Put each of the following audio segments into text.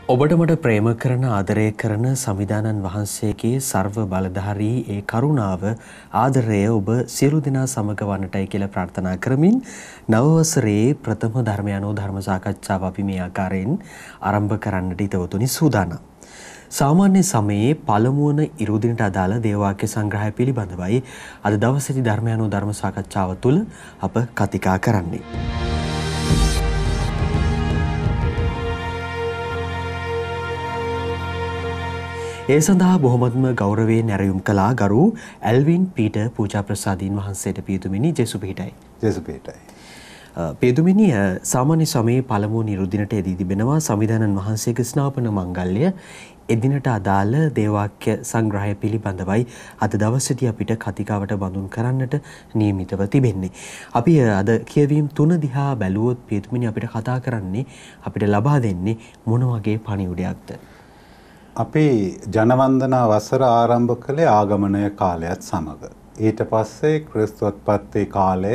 ඔබට මට ප්‍රේම කරන ආදරය කරන සමිදානන් වහන්සේගේ සර්ව බලධාරී ඒ කරුණාව ආදරය ඔබ සියලු දෙනා සමග වන්නටයි කියලා ප්‍රාර්ථනා කරමින් නව වසරේ ප්‍රථම ධර්මයන්ෝ ධර්ම සාකච්ඡාව අපි මේ ආකාරයෙන් ආරම්භ කරන්නට ඉතවතුනි සූදානම්. සාමාන්‍ය සමයේ පළමු වන ඉරුදිනට අදාළ දේවවාක්‍ය සංග්‍රහය පිළිබඳවයි අද දවසේදී ධර්මයන්ෝ ධර්ම සාකච්ඡාව තුළ අප කතිකා කරන්නේ. ඒ සඳහා බොහොමත්ම ගෞරවයෙන් ඇරයුම් කළා ගරු ඇල්වින් පීටර් පූජා ප්‍රසාදීන් වහන්සේට පියතුමිනි ජේසු පිහිටයි. ජේසු පිහිටයි. පියතුමිනි සාමාන්‍ය සමයේ පළමු නිරුද්ධිනට යෙදී තිබෙනවා සමිදානන් වහන්සේගේ ස්නාපන මංගල්‍ය එදිනට අදාළ දේවාක්‍ය සංග්‍රහය පිළිබඳවයි අද දවසේදී අපිට කතිකාවට බඳුන් කරන්නට නියමිතව තිබෙන්නේ. අපි අද කියවීම් 3 දිහා බැලුවොත් පියතුමිනි අපිට කතා කරන්නේ අපිට ලබා දෙන්නේ මොන වගේ පණිවුඩයක්ද? අපි ජනවන්දනා වසර ආරම්භ කළේ ආගමනය කාලයත් සමග. ඊට පස්සේ ක්‍රිස්තුත්පත්ති කාලය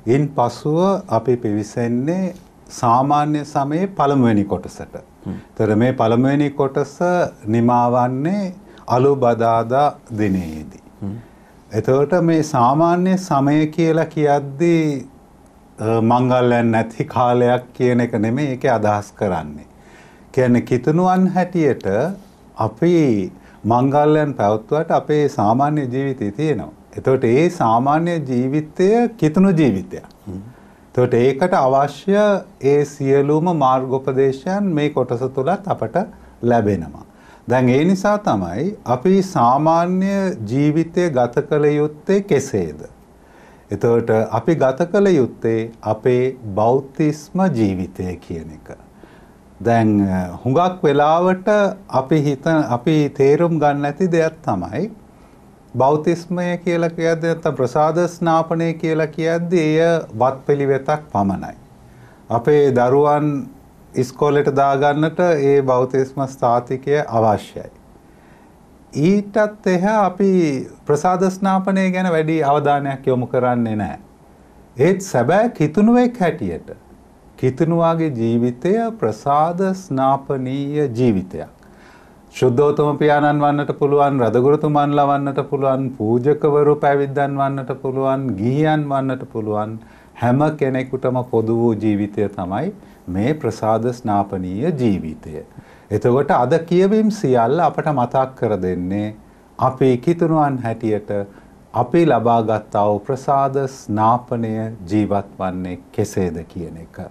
ඉන් පසුව අපි පිවිසෙන්නේ සාමාන්‍ය සමයේ පළමුවෙනි කොටසට. තර මේ පළමුවෙනි කොටස නිමාවන්නේ අලුබදාදා දිනයේදී. එතකොට මේ සාමාන්‍ය සමය කියලා කියද්දී මංගල්‍යයන් නැති කාලයක් කියන එක නෙමෙයි ඒකේ අදහස් කරන්නේ. කියන්නේ කිතුණුවන් හැටියට අපි මංගල්‍යයන් පැවැත්වුවට අපේ සාමාන්‍ය ජීවිතය තියෙනවා. එතකොට ඒ සාමාන්‍ය ජීවිතය කිතුණු ජීවිතයක්. එතකොට ඒකට අවශ්‍ය ඒ සියලුම මාර්ගෝපදේශයන් මේ කොටස තුලත් අපට ලැබෙනවා. දැන් ඒ නිසා තමයි අපි සාමාන්‍ය ජීවිතය ගත කළ යුත්තේ කෙසේද? එතකොට අපි ගත කළ යුත්තේ අපේ බෞතිස්ම ජීවිතය කියන එක. දැන් හුඟක් වෙලාවට අපි තේරුම් ගන්න නැති දෙයක් තමයි බෞතිස්මය කියලා කියද්දී නැත්නම් ප්‍රසාද ස්නාපනය කියලා කියද්දී එය වත්පිළිවෙතක් පමණයි. අපේ දරුවන් ඉස්කෝලේට දාගන්නට ඒ බෞතිස්ම ස්ථාතිකය අවශ්‍යයි. ඊටත් එහා අපි ප්‍රසාද ස්නාපනය ගැන වැඩි අවධානයක් යොමු කරන්නේ නැහැ. ඒත් සැබෑ කිතුණුවෙක් හැටියට කිතුණුවාගේ ජීවිතය ප්‍රසාද ස්නාපනීය ජීවිතයක්. ශුද්ධෝතම පියාණන් වන්නට පුළුවන්, රදගුරුතුමන්ලා වන්නට පුළුවන්, පූජකවරු පැවිද්දන් වන්නට පුළුවන්, ගිහියන් වන්නට පුළුවන්, හැම කෙනෙකුටම පොදු වූ ජීවිතය තමයි මේ ප්‍රසාද ස්නාපනීය ජීවිතය. එතකොට අද කියවීම් සියල්ල අපට මතක් කර දෙන්නේ අපි කිතුණුවන් හැටියට අපි ලබාගත් ප්‍රසාද ස්නාපනය ජීවත් වන්නේ කෙසේද කියන එක.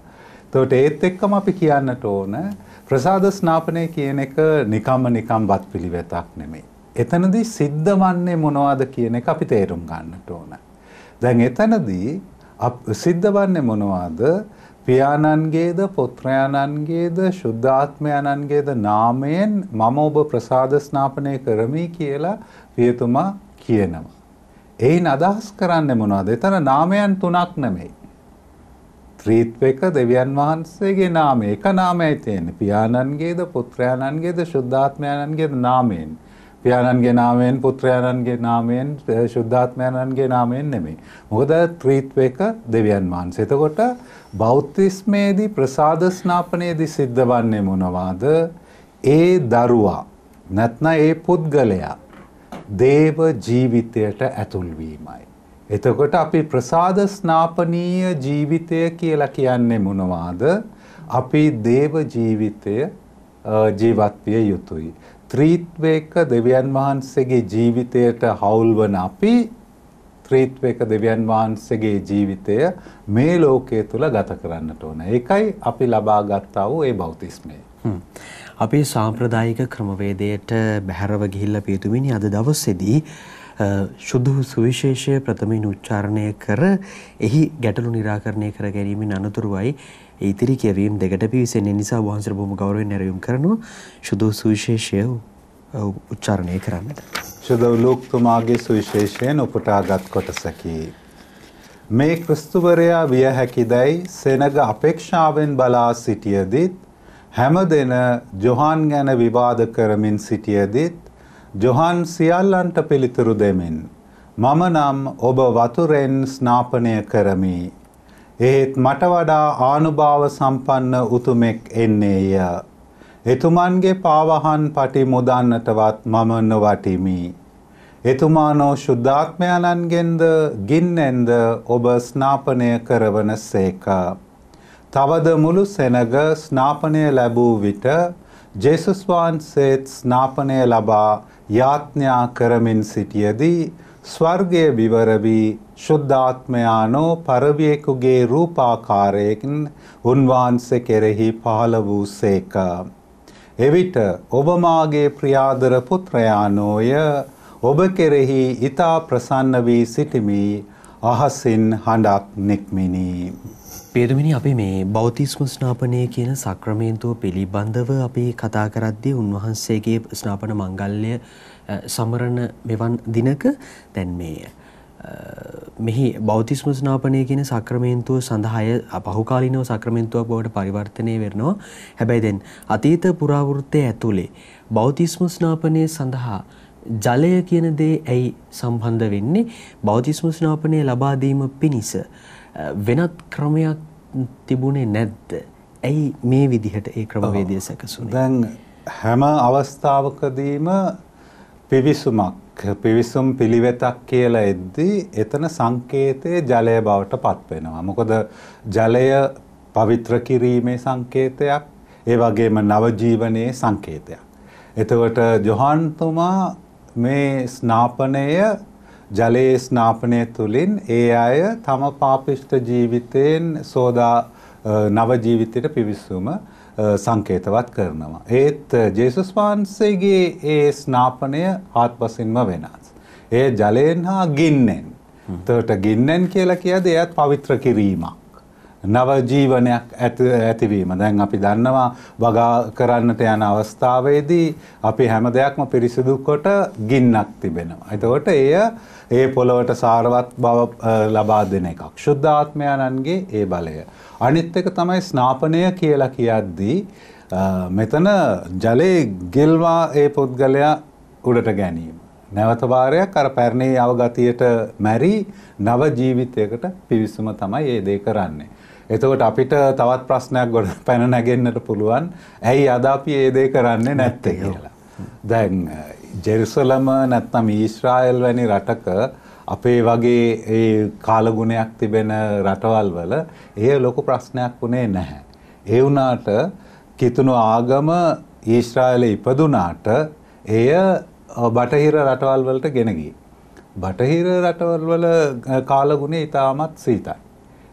එතකොට ඒත් එක්කම අපි කියන්නට ඕන ප්‍රසාද ස්නාපනය කියන එක නිකම් වත්පිළිවෙතක් නෙමෙයි. එතනදී සිද්ධ වන්නේ මොනවද කියන එක අපි තේරුම් ගන්නට ඕන. දැන් එතනදී සිද්ධ වන්නේ මොනවද? පියාණන්ගේද පුත්‍රයාණන්ගේද ශුද්ධාත්මයාණන්ගේද නාමයෙන් මම ඔබ ප්‍රසාද ස්නාපනය කරමි කියලා පියතුමා කියනවා. එයින් අදහස් කරන්නේ මොනවද? එතන නාමයන් 3ක් නෙමෙයි. ත්‍රිත්වක දෙවියන් වහන්සේගේ නාමය එක නාමයයි තියෙන්නේ. පියාණන්ගේද පුත්‍රයාණන්ගේද ශුද්ධාත්මයාණන්ගේද නාමයෙන්. පියාණන්ගේ නාමයෙන් පුත්‍රයාණන්ගේ නාමයෙන් ශුද්ධාත්මයාණන්ගේ නාමයෙන් නෙමෙයි. මොකද ත්‍රිත්වක දෙවියන් වහන්සේ. එතකොට බෞතිස්මේදී ප්‍රසාද ස්නාපනයේදී සිද්ධ වන්නේ මොනවාද? ඒ දරුවා නැත්නම් ඒ පුද්ගලයා දේව ජීවිතයට ඇතුල් වීමයි. එතකොට අපි ප්‍රසාද ස්නාපනීය ජීවිතය කියලා කියන්නේ මොනවාද? අපි දේව ජීවිතය ජීවත් විය යුතුයි. ත්‍රිත්වේක දෙවියන් වහන්සේගේ ජීවිතයට හවුල් වන අපි ත්‍රිත්වේක දෙවියන් වහන්සේගේ ජීවිතය මේ ලෝකයේ තුල ගත කරන්නට ඕන. ඒකයි අපි ලබා ගත්තා වූ ඒ බෞතිස්මය. අපේ සාම්ප්‍රදායික ක්‍රමවේදයට බැහැරව ගිහිල්ලා පියතුමිනි අද දවසේදී සුදු සුවිශේෂය ප්‍රථමයෙන් උච්චාරණය කර එහි ගැටලු निराකරණය කර ගැනීමෙන් අනතුරුවයි ඉතිරි කියවීම් දෙකට පිවිසෙන නිසා වහන්සේ බොහොම ගෞරවයෙන් ආරයුම් කරනවා සුදු සුවිශේෂය උච්චාරණය කරන්නට. සුදු ලෝකතුමාගේ සුවිශේෂයෙන් උපුටාගත් කොටසකි. මේ ක්‍රිස්තුවරයා විය හැකිදයි සෙනග අපේක්ෂාවෙන් බලා සිටියදිත් හැමදෙන ජොහන් ගැන විවාද කරමින් සිටියදිත් ජොහන් සියල්ලන්ට පිළිතුරු දෙමින් මම නම් ඔබ වතුරෙන් ස්නාපනය කරමි. ඒත් මට වඩා ආනුභාව සම්පන්න උතුමෙක් එන්නේය. එතුමන්ගේ පාවහන් පටි මුදන්නටවත් මම නොවටිමි. එතුමානෝ ශුද්ධාත්මයන්ගෙන්ද ගින්නෙන්ද ඔබ ස්නාපනය කරවන සේක. තවද මුළු සෙනග ස්නාපනය ලැබූ විට ජේසුස් වහන්සේත් ස්නාපනය ලබා යාඥා කරමින් සිටියදී ස්වර්ගය විවර වී ශුද්ධාත්මයානෝ පරවියෙකුගේ රූපාකාරයෙන් උන්වහන්සේ කෙරෙහි පහළ වූ සේක. එවිට ඔබ මාගේ ප්‍රියාදර පුත්‍රයානෝය ඔබ කෙරෙහි ඊතා ප්‍රසන්න වී සිටිමි අහසින් හඬක් නික්මිනි. පේදුමිනි අපි මේ බෞතිස්ම ස්නාපනය කියන සක්‍රමේන්තුව පිළිබඳව අපි කතා කරද්දී උන්වහන්සේගේ ස්නාපන මංගල්‍ය සමරන මෙවන් දිනක දැන් මේ මෙහි බෞතිස්ම ස්නාපනය කියන සක්‍රමේන්තුව සඳහාය පහුකාලීනව සක්‍රමේන්තුවක් බවට පරිවර්තනය වෙනවා. හැබැයි දැන් අතීත පුරාවෘත්තයේ ඇතුලේ බෞතිස්ම ස්නාපනය සඳහා ජලය කියන දේ ඇයි සම්බන්ධ වෙන්නේ? බෞතිස්ම ස්නාපනය ලබා දීම පිණිස වෙනත් ක්‍රමයක් තිබුණේ නැද්ද? ඇයි මේ විදිහට ඒ ක්‍රමවේදය සැකසුනේ? දැන් හැම අවස්ථාවකදීම පිවිසුම් පිළිවෙතක් කියලා එද්දී එතන සංකේතයේ ජලය බවට පත් වෙනවා. මොකද ජලය පවිත්‍ර කිරීමේ සංකේතයක්, ඒ වගේම නව ජීවනයේ සංකේතයක්. එතකොට යොහාන්තුමා මේ ස්නාපනය ජලයේ ස්නාපනය තුළින් ඒ අය තම පාපිෂ්ඨ ජීවිතයෙන් සෝදා නව ජීවිතයට පිවිසුම සංකේතවත් කරනවා. ඒත් ජේසුස් වහන්සේගේ ඒ ස්නාපනය ආත්පසින්ම වෙනස්. ඒ ජලයෙන් හා ගින්නෙන්. එතකොට ගින්නෙන් කියලා කියද්දී එයත් පවිත්‍ර කිරීමක්. නව ජීවනයක් ඇතිවීම. දැන් අපි දන්නවා වගා කරන්නට යන අවස්ථාවේදී අපි හැම දෙයක්ම පිරිසිදු කොට ගින්නක් තිබෙනවා. එතකොට ඒ පොළවට සාරවත් බව ලබා දෙන එකක්. ශුද්ධාත්මයන්ගේ ඒ බලය. අනිත් එක තමයි ස්නාපනය කියලා කියද්දී මෙතන ජලයේ ගිල්වා ඒ පුද්ගලයා උඩට ගැනීම. නැවත වාරයක් අර පැරණි අවගතියට මැරි නව ජීවිතයකට පිවිසුම තමයි ඒ දේ කරන්නේ. එතකොට අපිට තවත් ප්‍රශ්නයක් ගොඩ පැන නැගෙන්නට පුළුවන්. ඇයි අද අපි ඒ දේ කරන්නේ නැත්තේ කියලා. දැන් ජෙරුසලම නැත්නම් ඊශ්‍රායල් වැනි රටක අපේ වගේ ඒ කාලගුණයක් තිබෙන රටවල් වල ඒ ලොකු ප්‍රශ්නයක් වුණේ නැහැ. ඒ වුණාට කිතුණු ආගම ඊශ්‍රායලයේ ඉපදුනාට එය බටහිර රටවල් වලට ගෙන ගියේ. බටහිර රටවල් වල කාලගුණය ඉතාමත් සීතයි.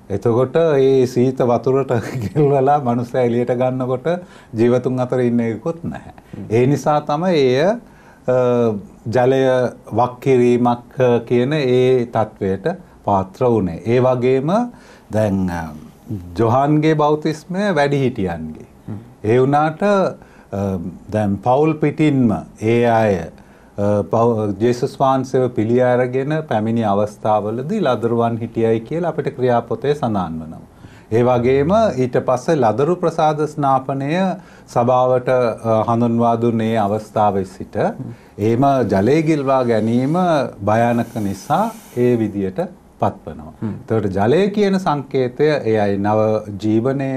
එතකොට ඒ සීත වතුරට ගෙල්වලා මනුස්සයා එළියට ගන්නකොට ජීවතුන් අතර ඉන්න එකකුත් නැහැ. ඒ නිසා තමයි එය ජලය වක් කිරීමක් කියන ඒ තත්වයට පාත්‍ර වුණේ. ඒ වගේම දැන් ජොහන්ගේ බෞතිස්මය වැඩිහිටියන්ගේ. ඒ වුණාට දැන් පවුල් පිටින්ම ඒ අය ජේසුස් වහන්සේව පිළි අරගෙන පැමිණි අවස්ථාවලදී ලදරුවන් හිටියයි කියලා අපිට ක්‍රියාපොතේ සඳහන් වෙනවා. ඒ වගේම ඊට පස්සේ ලදරු ප්‍රසාද ස්නාපනය සභාවට හඳුන්වා දුන්නේ අවස්ථාවේ සිට එහෙම ජලයේ ගිල්වා ගැනීම භයානක නිසා ඒ විදියට පත්වනවා. එතකොට ජලය කියන සංකේතය එයයි නව ජීවනය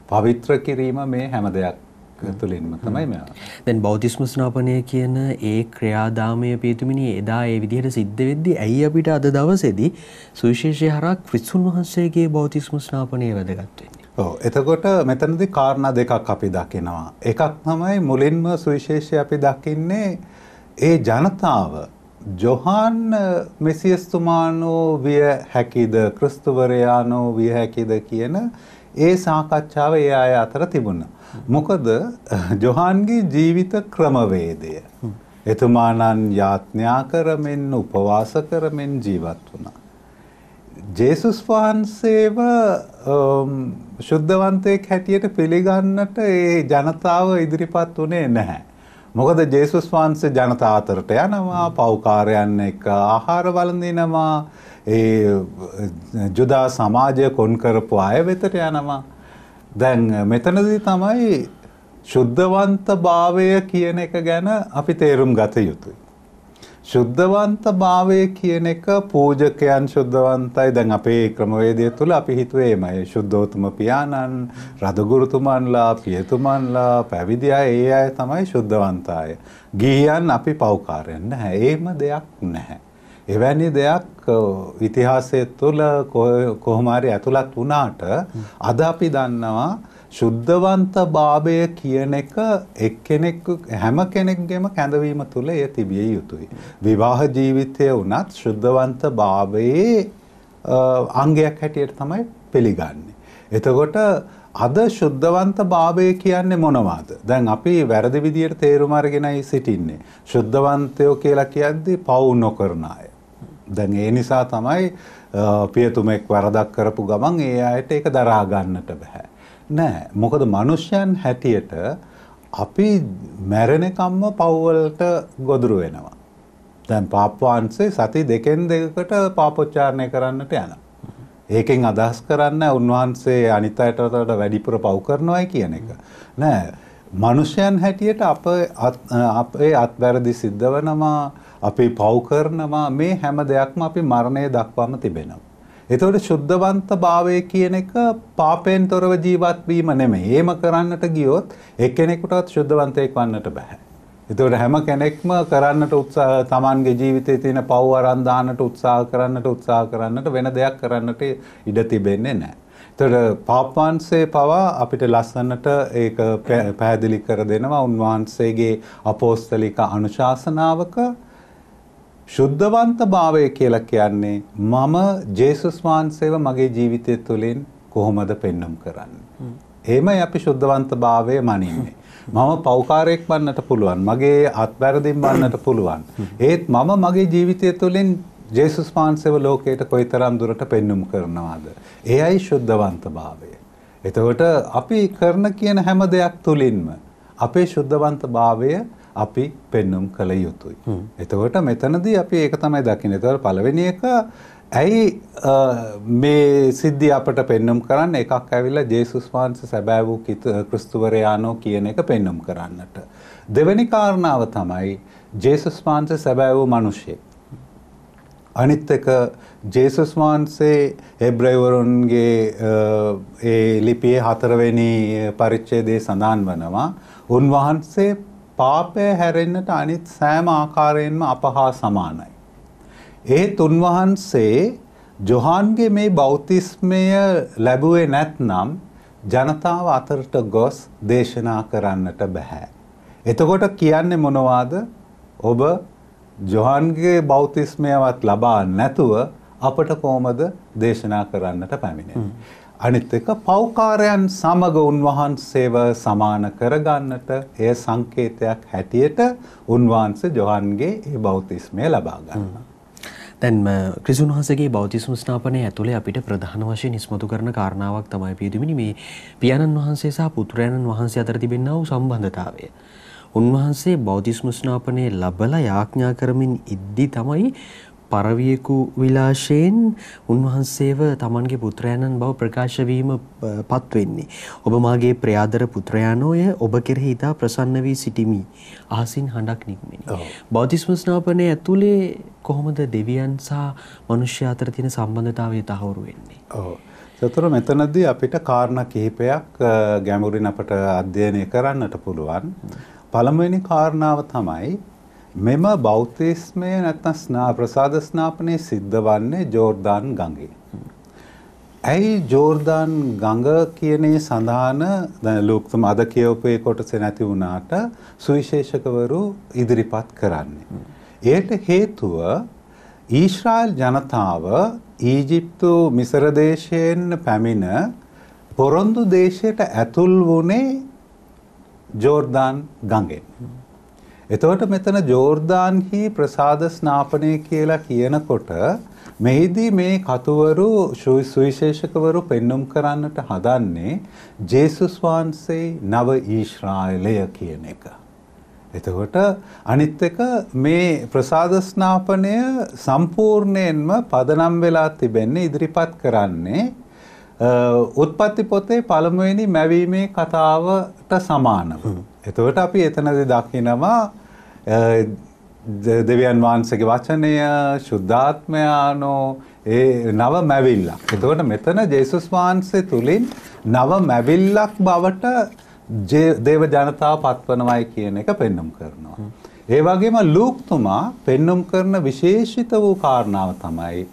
පවිත්‍ර කිරීම මේ හැම දෙයක් තුළින්ම තමයි මේවා. දැන් බෞතිස්ම ස්නාපනය කියන ඒ ක්‍රියාදාමය පියතුමිනි එදා ඒ විදිහට සිද්ධ වෙද්දී ඇයි අපිට අද දවසේදී සුවිශේෂී හරහා ක්‍රිස්තුන් වහන්සේගේ බෞතිස්ම ස්නාපනය වැදගත් වෙන්නේ? ඔව්. එතකොට මෙතනදී කාරණා දෙකක් අපි දකිනවා. එකක් තමයි මුලින්ම සුවිශේෂී අපි දකින්නේ ඒ ජනතාව ජොහාන් මෙසියස්තුමානෝ විය හැකිද ක්‍රිස්තුවරයානෝ විය හැකිද කියන ඒ සාකච්ඡාව ඒ අය අතර තිබුණා. මොකද ජොහන්ගේ ජීවිත ක්‍රමවේදය එතුමානන් යාඥා කරමින් උපවාස කරමින් ජීවත් වුණා. ජේසුස් වහන්සේව ශුද්ධවන්තයෙක් හැටියට පිළිගන්නට ඒ ජනතාව ඉදිරිපත් වුණේ නැහැ. මොකද ජේසුස් වහන්සේ ජනතාව අතරට යනවා, පව්කාරයන් එක්ක ආහාර වළඳිනවා, ඒ ජුදා සමාජය කොන් කරපු අය වෙතට යනවා. දැන් මෙතනදී තමයි ශුද්ධවන්ත භාවය කියන එක ගැන අපි තේරුම් ගත යුතුයි. ශුද්ධවන්තභාවය කියන එක පූජකයන් ශුද්ධවන්තයි. දැන් අපේ ක්‍රමවේදය තුළ අපි හිතුවේ එමය. ශුද්ධෝත්තම පියාණන්, රදගුරුතුමන්ලා, පියතුමන්ලා, පැවිදි අය ඒ අය තමයි ශුද්ධවන්ත අය. ගිහියන් අපි පව්කාරයන් නැහැ. එහෙම දෙයක් නැහැ. එවැනි දෙයක් ඉතිහාසය තුළ කොහොම හරි ඇතුළත් වුණාට අද අපි දන්නවා ශුද්ධවන්තභාවය කියන එක එක්කෙනෙක් හැම කෙනෙක්ගේම කැඳවීම තුළ එය තිබිය යුතුයි. විවාහ ජීවිතය වුණත් ශුද්ධවන්තභාවයේ අංගයක් හැටියට තමයි පිළිගන්නේ. එතකොට අද ශුද්ධවන්තභාවය කියන්නේ මොනවද? දැන් අපි වැරදි විදියට තේරුම් අරගෙනයි සිටින්නේ. ශුද්ධවන්තයෝ කියලා කියද්දී පව් නොකරන අය. දැන් ඒ නිසා තමයි පියතුමෙක් වරදක් කරපු ගමන් ඒ අයට ඒක දරා ගන්නට බෑ. නෑ, මොකද මිනිස්යන් හැටියට අපි මැරෙනකම්ම පව්වලට ගොදුරු වෙනවා. දැන් පාපවංශේ සති දෙකෙන් දෙකකට පාපෝච්චාරණය කරන්නට යනවා. ඒකෙන් අදහස් කරන්නේ උන්වහන්සේ අනිත් අයට වඩා වැඩිපුර පව් කරනවායි කියන එක. නෑ, මිනිස්යන් හැටියට අපේ අත්වැරදි සිද්ධ වෙනවා, අපි පව් කරනවා, මේ හැම දෙයක්ම අපි මරණය දක්වාම තිබෙනවා. එතකොට ශුද්ධවන්තභාවය කියන එක පාපයෙන් තොරව ජීවත් වීම නෙමෙයි. එහෙම කරන්නට ගියොත් එක්කෙනෙකුටවත් ශුද්ධවන්තයෙක් වන්නට බෑ. එතකොට හැම කෙනෙක්ම කරන්නට උත්සාහ තමන්ගේ ජීවිතයේ තියෙන පව් අරන් දාන්නට උත්සාහ කරන්නට වෙන දෙයක් කරන්නට ඉඩ තිබෙන්නේ නැහැ. එතකොට පාපවංශේ පවා අපිට ලස්සනට ඒක පැහැදිලි කර දෙනවා උන්වහන්සේගේ අපෝස්තලික අනුශාසනාවක. ශුද්ධවන්තභාවය කියලා කියන්නේ මම ජේසුස් වහන්සේව මගේ ජීවිතය තුළින් කොහොමද පෙන්වම් කරන්නේ. එහෙමයි අපි ශුද්ධවන්තභාවය මනින්නේ. මම පෞකාරයෙක් වන්නට පුළුවන්, මගේ අත්වැරදීම් වන්නට පුළුවන්. ඒත් මම මගේ ජීවිතය තුළින් ජේසුස් වහන්සේව ලෝකයට කොයිතරම් දුරට පෙන්වම් කරනවාද? එයයි ශුද්ධවන්තභාවය. එතකොට අපි කරන කියන හැම දෙයක් තුළින්ම අපේ ශුද්ධවන්තභාවය අපි පෙන්වම් කළ යුතුයි. එතකොට මෙතනදී අපි ඒක තමයි දකින්නේ. ඒතකොට පළවෙනි එක ඇයි මේ සිද්ධිය අපට පෙන්වම් කරන්න එකක් ඇවිල්ලා ජේසුස් වහන්සේ සැබෑ වූ ක්‍රිස්තුවරයාණෝ කියන එක පෙන්වම් කරන්නට. දෙවෙනි කාරණාව තමයි ජේසුස් වහන්සේ සැබෑ වූ මිනිසෙක්. අනිත් එක ජේසුස් වහන්සේ එබ්‍රේවරුන්ගේ ඒ ලිපියේ 4 වෙනි පරිච්ඡේදයේ සඳහන් වනවා උන්වහන්සේ පාපය හැරෙන්නට අනිත් සෑම ආකාරයෙන්ම අප හා සමානයි. ඒත් උන්වහන්සේ ජොහන්ගේ මේ බෞතිස්මය ලැබුවේ නැත්නම් ජනතාව අතරට ගොස් දේශනා කරන්නට බෑ. එතකොට කියන්නේ මොනවද? ඔබ ජොහන්ගේ බෞතිස්මයවත් ලබා නැතුව අපට කොහොමද දේශනා කරන්නට පැමිණෙන්නේ? අනිත් එක පෞකාරයන් සමග උන්වහන්සේව සමාන කරගන්නට එය සංකේතයක් හැටියට උන්වහන්සේ ජොහන්ගේ ඒ බෞතිස්මය ලබා ගන්නවා. දැන් ක්‍රිස්තුන් වහන්සේගේ බෞතිස්ම ස්ථාපනය ඇතුලේ අපිට ප්‍රධාන වශයෙන් ඉස්මතු කරන කාරණාවක් තමයි පියදුමිනි මේ පියාණන් වහන්සේ සහ පුත්‍රයන්න් වහන්සේ අතර තිබෙනා වූ සම්බන්ධතාවය. උන්වහන්සේ බෞතිස්ම ස්ථාපනය ලැබලා යාඥා කරමින් ඉද්දි තමයි පරවියෙකු විලාශයෙන් උන්වහන්සේව තමන්ගේ පුත්‍රයාණන් බව ප්‍රකාශ වීම පත් වෙන්නේ. ඔබ මාගේ ප්‍රියාදර පුත්‍රයාණෝය, ඔබ කෙරෙහි ඉතා ප්‍රසන්න වී සිටිමි. අහසින් හඬක් නික්මෙනි. බෞතිස්ම ස්නාපනය ඇතුලේ කොහොමද දෙවියන් සහ මනුෂ්‍ය අතර තියෙන සම්බන්ධතාවය තහවුරු වෙන්නේ? ඔව්. ඒතර මෙතනදී අපිට කාරණා කිහිපයක් ගැඹුරින් අපට අධ්‍යයනය කරන්නට පුළුවන්. පළමුවෙනි කාරණාව තමයි මෙම බෞතිස්මය නැත්නම් ප්‍රසාද ස්නාපනය සිද්ධ වන්නේ ජෝර්දාන් ගඟේ. ඇයි ජෝර්දාන් ගඟ කියනේ සඳහන දැන් ලෝකතම අද කියවපේ කොටසේ නැති වුණාට සුවිශේෂකවරු ඉදිරිපත් කරන්නේ. ඒට හේතුව ඊශ්‍රායල් ජනතාව ඊජිප්තු මිසර දේශයෙන් පැමිණ පොරොන්දු දේශයට ඇතුල් වුණේ ජෝර්දාන් ගඟෙන්. එතකොට මෙතන ජෝර්දාන්හි ප්‍රසාද ස්නාපනය කියලා කියනකොට මෙහිදී මේ කතුවරු සුවිශේෂකවරු පෙන්눔 කරන්නට හදන්නේ ජේසුස් වහන්සේ නව ඊශ්‍රායලය කියන එක. එතකොට අනිත් එක මේ ප්‍රසාද ස්නාපනය සම්පූර්ණයෙන්ම පදනම් වෙලා තිබෙන්නේ ඉදිරිපත් කරන්නේ උත්පත්ති පොතේ පළමුවෙනි මැවීමේ කතාවට සමානව. එතකොට අපි එතනදී දකිනවා දෙවියන් වහන්සේගේ වචනය ශුද්ධාත්මයානෝ ඒ නව මැවිල්ලක්. එතකොට මෙතන ජේසුස් වහන්සේ තුලින් නව මැවිල්ලක් බවට දේව ජනතාව පත්වනවයි කියන එක පෙන්වුම් කරනවා. ඒ වගේම ලූක්තුමා පෙන්වුම් කරන විශේෂිත වූ කාරණාව තමයි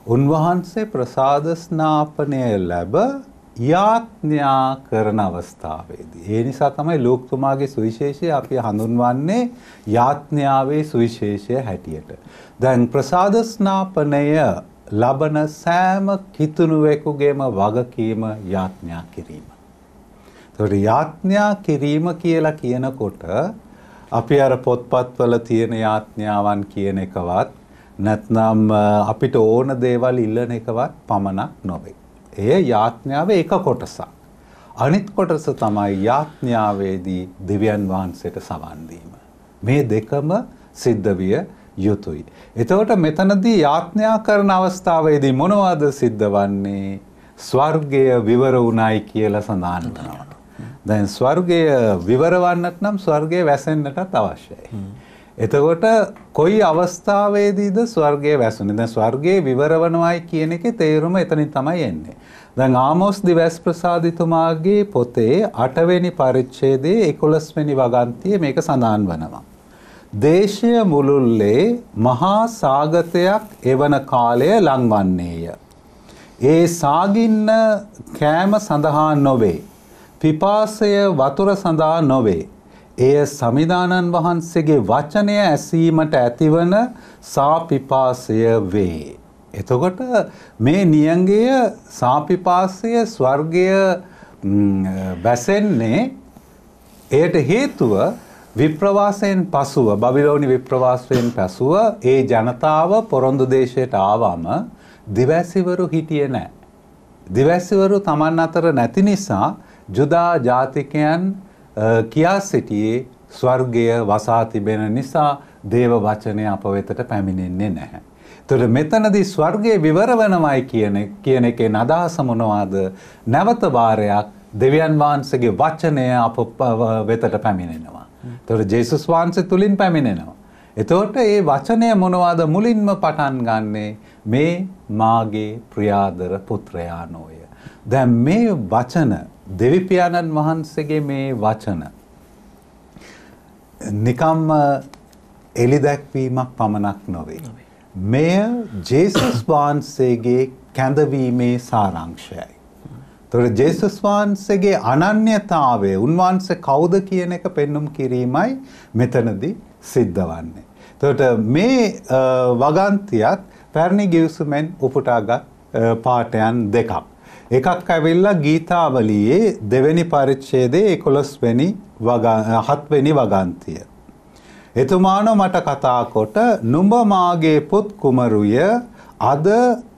උන්වහන්සේ ප්‍රසාද ස්නාපනය ලැබ යාඥා කරන අවස්ථාවේදී. ඒ නිසා තමයි ලූක්තුමාගේ සුවිශේෂය අපි හඳුන්වන්නේ යාඥාවේ සුවිශේෂය හැටියට. දැන් ප්‍රසාද ස්නාපනය ලබන සෑම කිතුණුවෙකුගේම වගකීම යාඥා කිරීම. ඒතකොට යාඥා කිරීම කියලා කියනකොට අපි අර පොත්පත්වල තියෙන යාඥාවන් කියන එකවත් නැත්නම් අපිට ඕන දේවල් ඉල්ලන එකවත් පමණක් නොවේ. එය යාඥාවේ එක කොටසක්. අනිත් කොටස තමයි යාඥාවේදී දෙවියන් වහන්සේට සවන් දීම. මේ දෙකම සිද්ධ විය යුතුයි. එතකොට මෙතනදී යාඥා කරන අවස්ථාවේදී මොනවද සිද්ධ වන්නේ? ස්වර්ගය විවර වුණයි කියලා සඳහන් කරනවා. දැන් ස්වර්ගය විවර වන්නට නම් ස්වර්ගය වැසෙන්නටත් අවශ්‍යයි. එතකොට කොයි අවස්ථාවේදීද ස්වර්ගය වැසුනේ? දැන් ස්වර්ගයේ විවර වනවයි කියන එකේ තේරුම එතනින් තමයි එන්නේ. දැන් ආමෝස් දිවස් ප්‍රසාදිතුමාගේ පොතේ 8 වෙනි පරිච්ඡේදයේ 11 වෙනි වගන්තියේ මේක සඳහන් වෙනවා. දේශය මුළුල්ලේ මහා සාගතයක් එවන කාලය ලංවන්නේය. ඒ සාගින්න කෑම සඳහා නොවේ. පිපාසය වතුර සඳහා නොවේ. එය සමිදානන් වහන්සේගේ වචනය ඇසීමට ඇතිවන සාපිපාසය වේ. එතකොට මේ නියංගය සාපිපාසය ස්වර්ගය බැසෙන්නේ එයට හේතුව විප්‍රවාසයෙන් පසුව බබිලෝනි විප්‍රවාසයෙන් පසුව ඒ ජනතාව පොරොන්දු දේශයට ආවම දිවැසිවරු හිටියේ නැහැ. දිවැසිවරු Taman අතර නැති නිසා ජුදා ජාතිකයන් කියා සිටියේ ස්වර්ගය වසා තිබෙන නිසා දේව වචනය අප වෙතට පැමිණෙන්නේ නැහැ. එතකොට මෙතනදී ස්වර්ගයේ විවර වෙනවයි කියන එකේ අදහස මොනවාද? නැවත වාරයක් දෙවියන් වහන්සේගේ වචනය අප වෙතට පැමිණෙනවා. එතකොට ජේසුස් වහන්සේ තුලින් පැමිණෙනවා. එතකොට මේ වචනය මොනවාද? මුලින්ම පටන් ගන්නේ මේ මාගේ ප්‍රියාදර පුත්‍රයානෝය. දැන් මේ වචන දෙවි පියාණන් වහන්සේගේ මේ වචන නිකම්ම එළිදැක්වීමක් පමණක් නොවේ. මෙය ජේසුස් වහන්සේගේ කැඳවීමේ සාරාංශයයි. ඒතකොට ජේසුස් වහන්සේගේ අනන්‍යතාවය, උන්වහන්සේ කවුද කියන එක පෙන්눔 කිරීමයි මෙතනදී සිද්ධ වන්නේ. එතකොට මේ වගන්තියත් පැරණි ගිවිසුමෙන් උපුටාගත් පාඨයන් දෙකක්. එකක් ඇවිල්ලා ගීතාවලියේ 2 වෙනි පරිච්ඡේදයේ 11 වෙනි 7 වෙනි වගන්තිය. එතුමානෝ මට කතා කොට නුඹ මාගේ පුත් කුමරුය, අද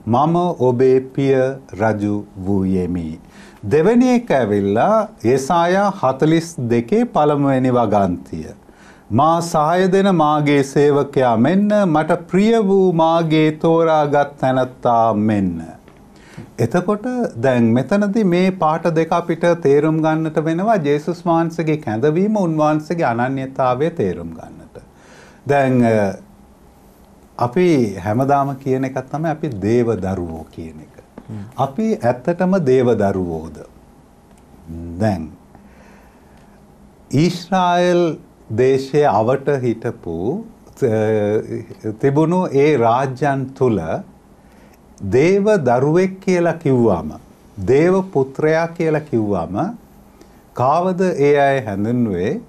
මම ඔබේ පිය රජු වූයෙමි. දෙවෙනි එක ඇවිල්ලා යෙසායා 42 පළමුවෙනි වගන්තිය. මා සහාය දෙන මාගේ සේවකයා මෙන්න, මට ප්‍රිය වූ මාගේ තෝරාගත් තැනැත්තා මෙන්න. එතකොට දැන් මෙතනදී මේ පාඨ දෙක අපිට තේරුම් ගන්නට වෙනවා ජේසුස් වහන්සේගේ කැඳවීම, උන්වහන්සේගේ අනන්‍යතාවය තේරුම් ගන්නට. දැන් අපි හැමදාම කියන එකක් තමයි අපි දේව දරුවෝ කියන එක. අපි ඇත්තටම දේව දරුවෝද? දැන් ඊශ්‍රායල් දේශයේ අවට හිටපු තිබුණු ඒ රාජ්‍යයන් තුල දේව දරුවෙක් කියලා කිව්වම, දේව පුත්‍රයා කියලා කිව්වම කාවද ඒ අය හැඳින්වුවේ?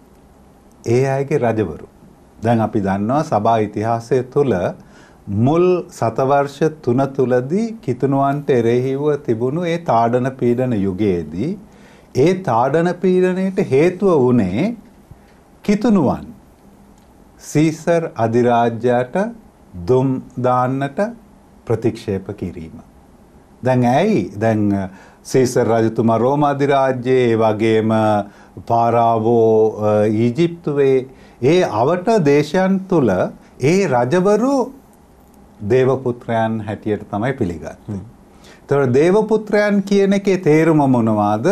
ඒ අයගේ රජවරු. දැන් අපි දන්නවා සභා ඉතිහාසය තුළ මුල් සතවර්ෂ 3 තුලදී කිතුණුවන්ට එරෙහිව තිබුණු ඒ තාඩන පීඩන යුගයේදී ඒ තාඩන පීඩනයට හේතුව වුණේ කිතුණුවන් සීසර් අධිරාජ්‍යයට දුම් දාන්නට ප්‍රතික්ෂේප කිරීම. දැන් ඇයි? දැන් සීසර් රජතුමා රෝම අධිරාජ්‍යයේ, ඒ වගේම පාරාවෝ ඊජිප්තුවේ ඒ අවට දේශයන් තුල ඒ රජවරු දේවපුත්‍රයන් හැටියට තමයි පිළිගත්තේ. ඒතකොට දේවපුත්‍රයන් කියන එකේ තේරුම මොනවාද?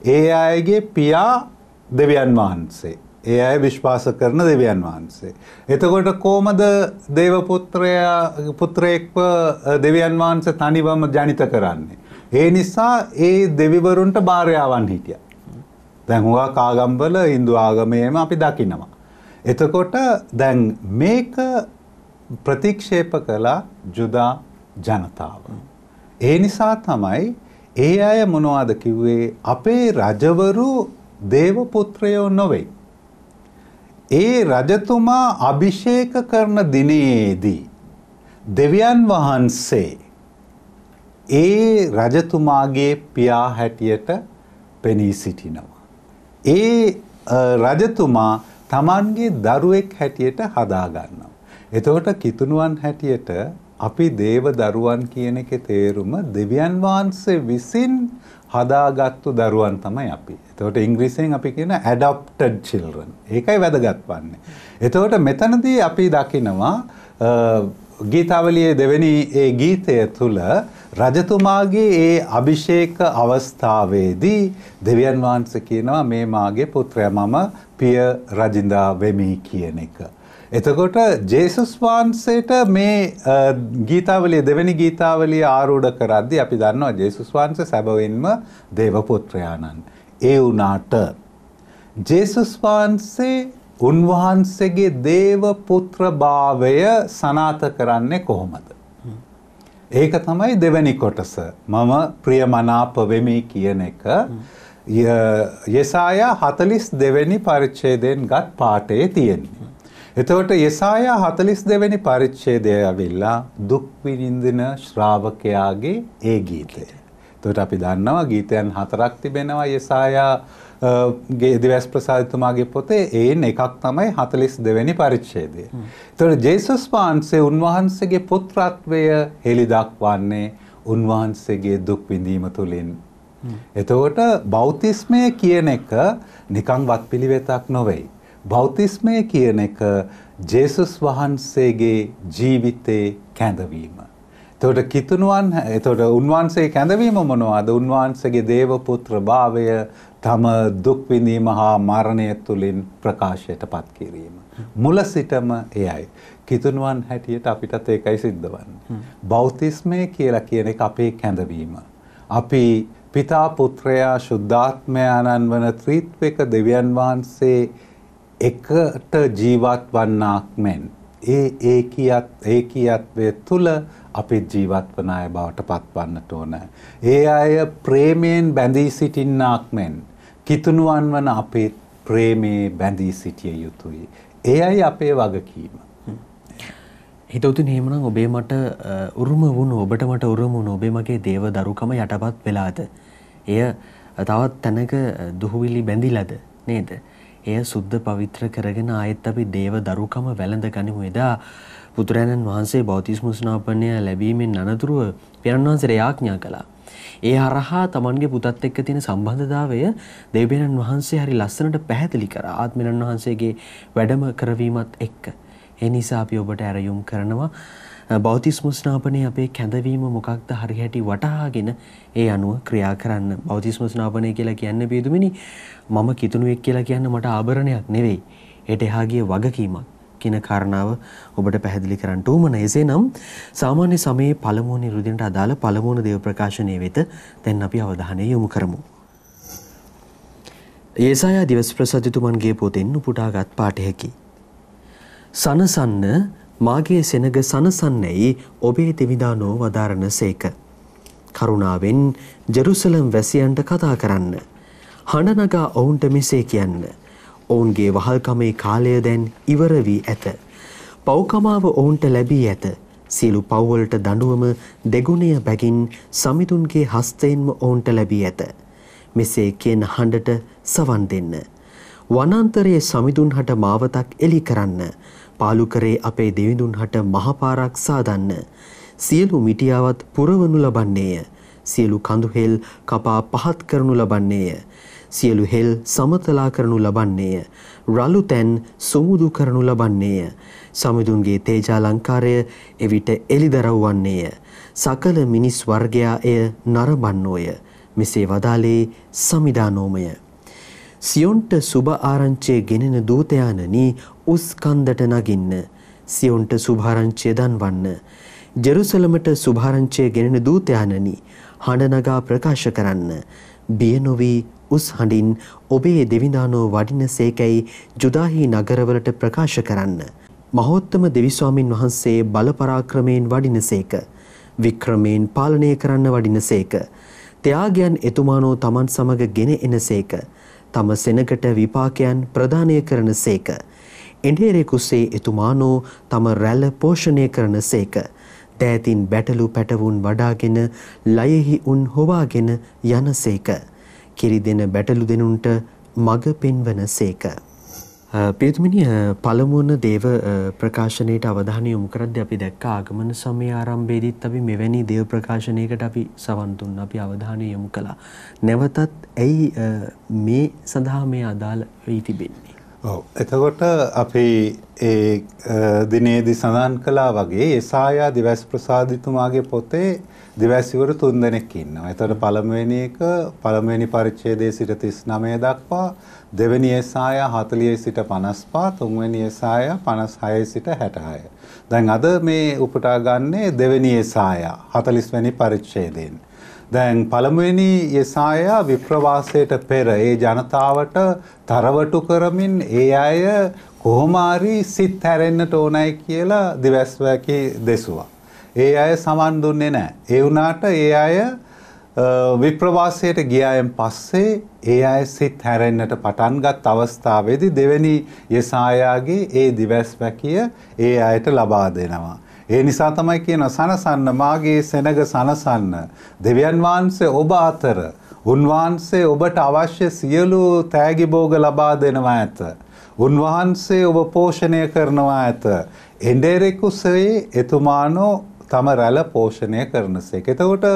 ඒ අයගේ පියා දෙවියන් වහන්සේ. ඒ අය විශ්වාස කරන දෙවියන් වහන්සේ. එතකොට කොහොමද දේව පුත්‍රයෙක්ව දෙවියන් වහන්සේ තනිවම ජනිත කරන්නේ? ඒ නිසා ඒ දෙවිවරුන්ට භාර්යාවන් හිටියා. දැන් හුඟක් ආගම්වල Hindu ආගමේම අපි දකිනවා. එතකොට දැන් මේක ප්‍රතික්ෂේප කළ ජුදා ජනතාව. ඒ නිසා තමයි ඒ අය මොනවද කිව්වේ? අපේ රජවරු දේව පුත්‍රයෝ නොවේ. ඒ රජතුමා අභිෂේක කරන දිනේදී දෙවියන් වහන්සේ ඒ රජතුමාගේ පියා හැටියට පෙනී සිටිනවා. ඒ රජතුමා තමන්ගේ දරුවෙක් හැටියට හදා ගන්නවා. එතකොට කිතුණුවන් හැටියට අපි දේව දරුවන් කියන එකේ තේරුම දෙවියන් වහන්සේ විසින් හදාගත්තු දරුවන් තමයි අපි. එතකොට ඉංග්‍රීසියෙන් අපි කියන adopted children. ඒකයි වැදගත් වන්නේ. එතකොට මෙතනදී අපි දකිනවා ගීතාවලියේ දෙවෙනි ඒ ගීතය තුල රජතුමාගේ ඒ අභිෂේක අවස්ථාවේදී දෙවියන් වහන්සේ කියනවා මේ මාගේ පුත්‍රයා මම පිය රජින්දා වෙමි කියන එක. එතකොට ජේසුස් වහන්සේට මේ ගීතාවලිය දෙවෙනි ගීතාවලිය ආරූඪ කරද්දී අපි දන්නවා ජේසුස් වහන්සේ සැබවින්ම දේව පුත්‍රයාණන්. ඒ වුණාට ජේසුස් වහන්සේ උන්වහන්සේගේ දේව පුත්‍රභාවය සනාථ කරන්නේ කොහොමද? ඒක තමයි දෙවෙනි කොටස. මම ප්‍රියමනාප වෙමි කියන එක යෙසායා 42 වෙනි පරිච්ඡේදයෙන් ගත් පාඩේ තියෙන්නේ. එතකොට යෙසායා 42 වෙනි පරිච්ඡේදය ඇවිල්ලා දුක් විඳින ශ්‍රාවකයාගේ ඒ ගීතය. එතකොට අපි දන්නවා ගීතයන් 4ක් තිබෙනවා යෙසායා ගේ දිවස් ප්‍රසාදිතුමාගේ පොතේ ඒන් එකක් තමයි 42 වෙනි පරිච්ඡේදය. එතකොට ජේසුස් වහන්සේ උන්වහන්සේගේ පුත්‍රත්වය හෙළි දක්වන්නේ උන්වහන්සේගේ දුක් විඳීම තුළින්. එතකොට බෞතිස්මය කියන එක නිකන් වත්පිළිවෙතක් නොවේ. බෞතිස්මය කියන එක ජේසුස් වහන්සේගේ ජීවිතේ කැඳවීම. එතකොට කිතුණුවන් එතකොට උන්වහන්සේ කැඳවීම මොනවාද? උන්වහන්සේගේ දේව පුත්‍ර භාවය තම දුක් විඳීම හා මරණය තුළින් ප්‍රකාශයට පත් කිරීම. මුල සිටම එයයි. කිතුණුවන් හැටියට අපිටත් ඒකයි සිද්ධ වන්නේ. බෞතිස්මය කියලා කියන එක අපේ කැඳවීම. අපි පිතා පුත්‍රයා ශුද්ධාත්මයාණන් වන ත්‍රිත්වක දෙවියන් වහන්සේ එකට ජීවත් වන්නාක් මෙන් ඒකීයත්වය තුල අපි ජීවත් වන අය බවට පත්වන්නට ඕන. ඒ අය ප්‍රේමයෙන් බැඳී සිටින්නාක් මෙන් කිතුණුවන් වන අපේ ප්‍රේමයේ බැඳී සිටිය යුතුයි. එයයි අපේ වගකීම. හිතවතුනි එහෙමනම් ඔබේ මට උරුම වුණු ඔබට මට උරුම වුණු ඔබේ මගේ දේව දරුකම යටපත් වෙලාද? එය තවත් තැනක දුහුවිලි බැඳිලාද නේද? එය සුද්ධ පවිත්‍ර කරගෙන ආයෙත් අපි දේව දරුකම වැළඳ ගනිමු. එදා බුදුරජාණන් වහන්සේ බෞතිස්ම ස්නාපනය ලැබීමෙන් අනතුරුව පියාණන් වහන්සේ ආඥා කළා. ඒ හරහා තමන්ගේ පුතත් එක්ක තියෙන සම්බන්ධතාවය දෙවියන් වහන්සේ හරි ලස්සනට පැහැදිලි කරා. ආත්මයන් වහන්සේගේ වැඩම කරවීමත් එක්ක. ඒ නිසා අපි ඔබට ඇරයුම් කරනවා බෞතිස්ම ස්නාපනයේ අපේ කැඳවීම මොකක්ද හරිහැටි වටහාගෙන ඒ අනුව ක්‍රියා කරන්න. බෞතිස්ම ස්නාපනය කියලා කියන්නේ පියදුමිනි මම කිතුණුවෙක් කියලා කියන්න මට ආභරණයක් නෙවෙයි. ඒට එහා ගිය වගකීමක් කියන කාරණාව ඔබට පැහැදිලි කරන්න ඕමන. එසේනම් සාමාන්‍ය සමයේ පළමුවන රුධිරට අදාළ පළමුවන දේව ප්‍රකාශනය වෙත දැන් අපි අවධානය යොමු කරමු. යෙසායා දිවස් ප්‍රසජිතුමන්ගේ පොතෙන් උපුටාගත් පාඨයකි. සනසන්න මාගේ සෙනග සනසන්නයි ඔබේ දෙවිදානෝ වදාරන සේක. කරුණාවෙන් ජෙරුසලම් වැසියන්ට කතා කරන්න. හඬ නගා ඔවුන්ට මෙසේ කියන්න. ඔවුන්ගේ වහල්කමේ කාලය දැන් ඉවර වී ඇත. පව්කමාව ඔවුන්ට ලැබී ඇත. සියලු පව්වලට දඬුවම දෙගුණය බැගින් සමිඳුන්ගේ හස්තයෙන්ම ඔවුන්ට ලැබී ඇත. මෙසේ කියන හඬට සවන් දෙන්න. වනාන්තරයේ සමිඳුන් හට මාවතක් එලි කරන්න. පාලු කරේ අපේ දෙවිඳුන් හට මහපාරක් සාදන්න. සියලු මිටියාවත් පුරවනු ලබන්නේය. සියලු කඳුහෙල් කපා පහත් කරනු ලබන්නේය. සියලු හෙල් සමතලා කරනු ලබන්නේය. රළු තැන් සුමුදු කරනු ලබන්නේය. සමිඳුන්ගේ තේජාලංකාරය එවිට එලිදරව් වන්නේය. සකල මිනිස් වර්ගයා එය නරඹන්නෝය. මෙසේ වදාලේ සමිදානෝමය. සියොන්ට සුභ ආරංචිය ගෙනෙන දූතයාණනි උස් කන්දට නගින්න. සියොන්ට සුභාරංචිය දන්වන්න. ජෙරුසලමට සුභාරංචිය ගෙනෙන දූතයාණනි හඬ නගා ප්‍රකාශ කරන්න. බිය නොවී උස් හඬින් ඔබේ දෙවිඳානෝ වඩිනසේකැයි ජුදාහි නගරවලට ප්‍රකාශ කරන්න. මහෝත්තම දෙවිස්වාමින් වහන්සේ බල පරාක්‍රමයෙන් වඩිනසේක. වික්‍රමයෙන් පාලනය කරන්න වඩිනසේක. ත්‍යාගයන් එතුමානෝ තමන් සමග ගෙන එනසේක. තම සෙනගට විපාකයන් ප්‍රදානය කරනසේක. එඬේරෙකුසේ එතුමානෝ තම රැළ පෝෂණය කරනසේක. දෑතින් බැටලු පැටවුන් වඩාගෙන ලයෙහි උන් හොවාගෙන යනසේක. කිරි දෙන බැටලු දෙනුන්ට මඟ පෙන්වනසේක. පියතුමිනිය පළමුවන දේව ප්‍රකාශනයට අවධානය යොමු කරද්දී අපි දැක්ක ආගමන සමය ආරම්භයේදීත් අපි මෙවැනි දේව ප්‍රකාශනයකට අපි සවන් දුන්නා. අපි අවධානය යොමු කළා. නැවතත් ඇයි මේ සඳහා මේ අදාළ වී තිබෙන්නේ? ඔව්. එතකොට අපි ඒ දිනේදී සඳහන් කළා වගේ යෙසායා දිවස් ප්‍රසාදිතුමාගේ පොතේ දිවැසිවරු 3 දෙනෙක් ඉන්නවා. එතකොට පළමුවෙනි එක පළමුවෙනි පරිච්ඡේදයේ සිට 39 දක්වා, දෙවෙනි යෙසායා 40 සිට 55, තුන්වෙනි යෙසායා 56 සිට 66. දැන් අද මේ උපුටා ගන්නේ දෙවෙනි යෙසායා 40 වෙනි පරිච්ඡේදයෙන්. දැන් පළමුවෙනි යෙසායා විප්‍රවාසයට පෙර ඒ ජනතාවට තරවටු කරමින් ඒ අය කොහොම හරි සිත් හැරෙන්නට ඕනයි කියලා දිවස්වැකි දෙසුවා. ඒ අය සමන් දුන්නේ නැහැ. ඒ වුණාට ඒ අය විප්‍රවාසයට ගියායින් පස්සේ ඒ අය සිත් හැරෙන්නට පටන් ගත් අවස්ථාවේදී දෙවෙනි යෙසායාගේ ඒ දිවස්වැකිය ඒ අයට ලබා දෙනවා. ඒ නිසා තමයි කියන සනසන්න මාගේ සෙනග සනසන්න. දෙවියන් වහන්සේ ඔබ අතර, උන්වහන්සේ ඔබට අවශ්‍ය සියලු තෑගි භෝග ලබා දෙනවා ඇත. උන්වහන්සේ ඔබ පෝෂණය කරනවා ඇත. එඬේරෙකුසේ එතුමානෝ තම රැළ පෝෂණය කරනසේක. එතකොට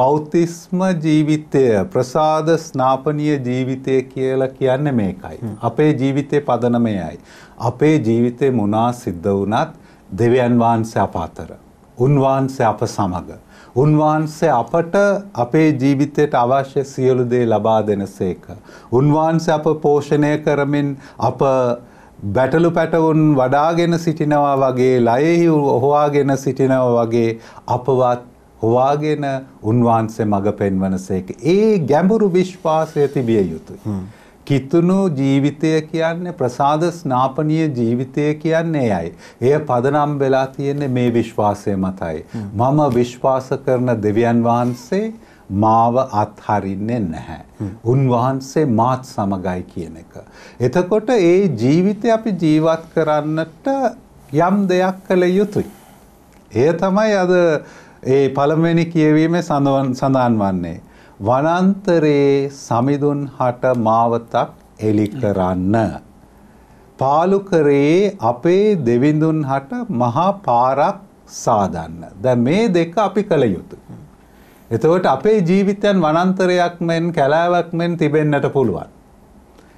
බෞද්ධිස්ම ජීවිතය, ප්‍රසාද ස්නාපනීය ජීවිතය කියලා කියන්නේ මේකයි. අපේ ජීවිතේ පදනම එයයි. අපේ ජීවිතේ මොනවා සිද්ධ වුණත් දෙවියන් වහන්සේ අප අතර. උන්වහන්සේ අප සමග. උන්වහන්සේ අපට අපේ ජීවිතයට අවශ්‍ය සියලු දේ ලබා දෙනසේක. උන්වහන්සේ අප පෝෂණය කරමින් අප බැටලු පැටවුන් වඩාගෙන සිටිනවා වගේ, ලයෙහි හොවාගෙන සිටිනවා වගේ අපවත් හොවාගෙන උන්වහන්සේ මඟ පෙන්වනසේක. ඒ ගැඹුරු විශ්වාසය තිබිය යුතුයි. කිතුණු ජීවිතය කියන්නේ, ප්‍රසාද ස්නාපනීය ජීවිතය කියන්නේ එයයි. එය පදනම් වෙලා තියෙන්නේ මේ විශ්වාසය මතයි. මම විශ්වාස කරන දෙවියන් වහන්සේ මාව අත්හරින්නේ නැහැ. උන්වහන්සේ මාත් සමගයි කියන එක. එතකොට ඒ ජීවිතය අපි ජීවත් කරන්නට යම් දෙයක් කළ යුතුයි. එය තමයි අද ඒ පළමුවෙනි කියවීමේ සඳහන් වන්නේ. වනාන්තරයේ සමිඳුන් හට මාවතක් එලි කරන්න. පාලුකරේ අපේ දෙවිඳුන් හට මහා පාරක් සාදන්න. දැන් මේ දෙක අපි කළ යුතුයි. එතකොට අපේ ජීවිතයන් වනාන්තරයක් මෙන්, කැලෑවක් මෙන් තිබෙන්නට පුළුවන්.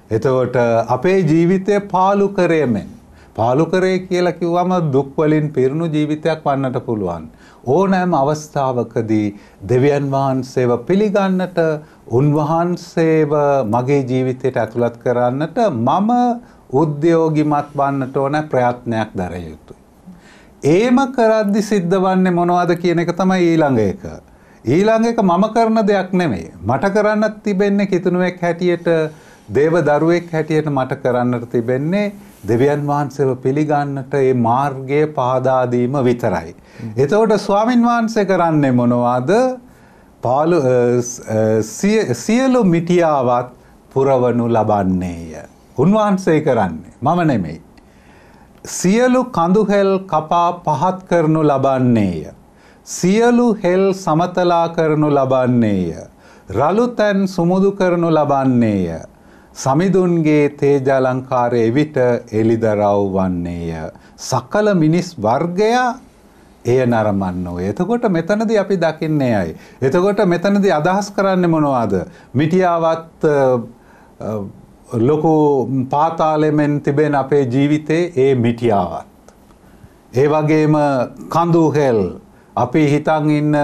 එතකොට අපේ ජීවිතය පාලුකරේ මෙන්. පාලුකරේ කියලා කිව්වම දුක් වලින් පිරුණු ජීවිතයක් වන්නට පුළුවන්. ඕනෑම අවස්ථාවකදී දෙවියන් වහන්සේව පිළිගන්නට, උන්වහන්සේව මගේ ජීවිතයට ඇතුළත් කරන්නට මම උද්‍යෝගිමත් වන්නට ඕන ප්‍රයත්නයක් දරය යුතුයි. ඒම කරද්දි සිද්ධ වන්නේ මොනවද කියන එක තමයි ඊළඟ එක. ඊළඟ එක මම කරන දෙයක් නෙමෙයි. මට කරන්නත් තිබෙන්නේ කිතුණුවෙක් හැටියට, දේව දරුවෙක් හැටියට මට කරන්නට තිබෙන්නේ දෙවියන් වහන්සේව පිළිගන්නට ඒ මාර්ගය පහදා දීම විතරයි. එතකොට ස්වාමින් වහන්සේ කරන්නේ මොනවද? සියලු මිටියාවත් පුරවනු ලබන්නේය. උන්වහන්සේ කරන්නේ, මම නෙමෙයි. සියලු කඳුහෙල් කපා පහත් කරනු ලබන්නේය. සියලු හෙල් සමතලා කරනු ලබන්නේය. රළු තැන් සුමුදු කරනු ලබන්නේය. සමිඳුන්ගේ තේජාලංකාරය එවිට එලිදරව් වන්නේය. සකල මිනිස් වර්ගයා එය නරඹන්නෝ. එතකොට මෙතනදී අපි දකින්නේ අයයි. එතකොට මෙතනදී අදහස් කරන්නේ මොනවද? මිටියාවත් ලොකු පාතාලෙමෙන් තිබෙන අපේ ජීවිතේ ඒ මිටියාවත්. ඒ වගේම කඳු හෙල්, අපි හිතන් ඉන්න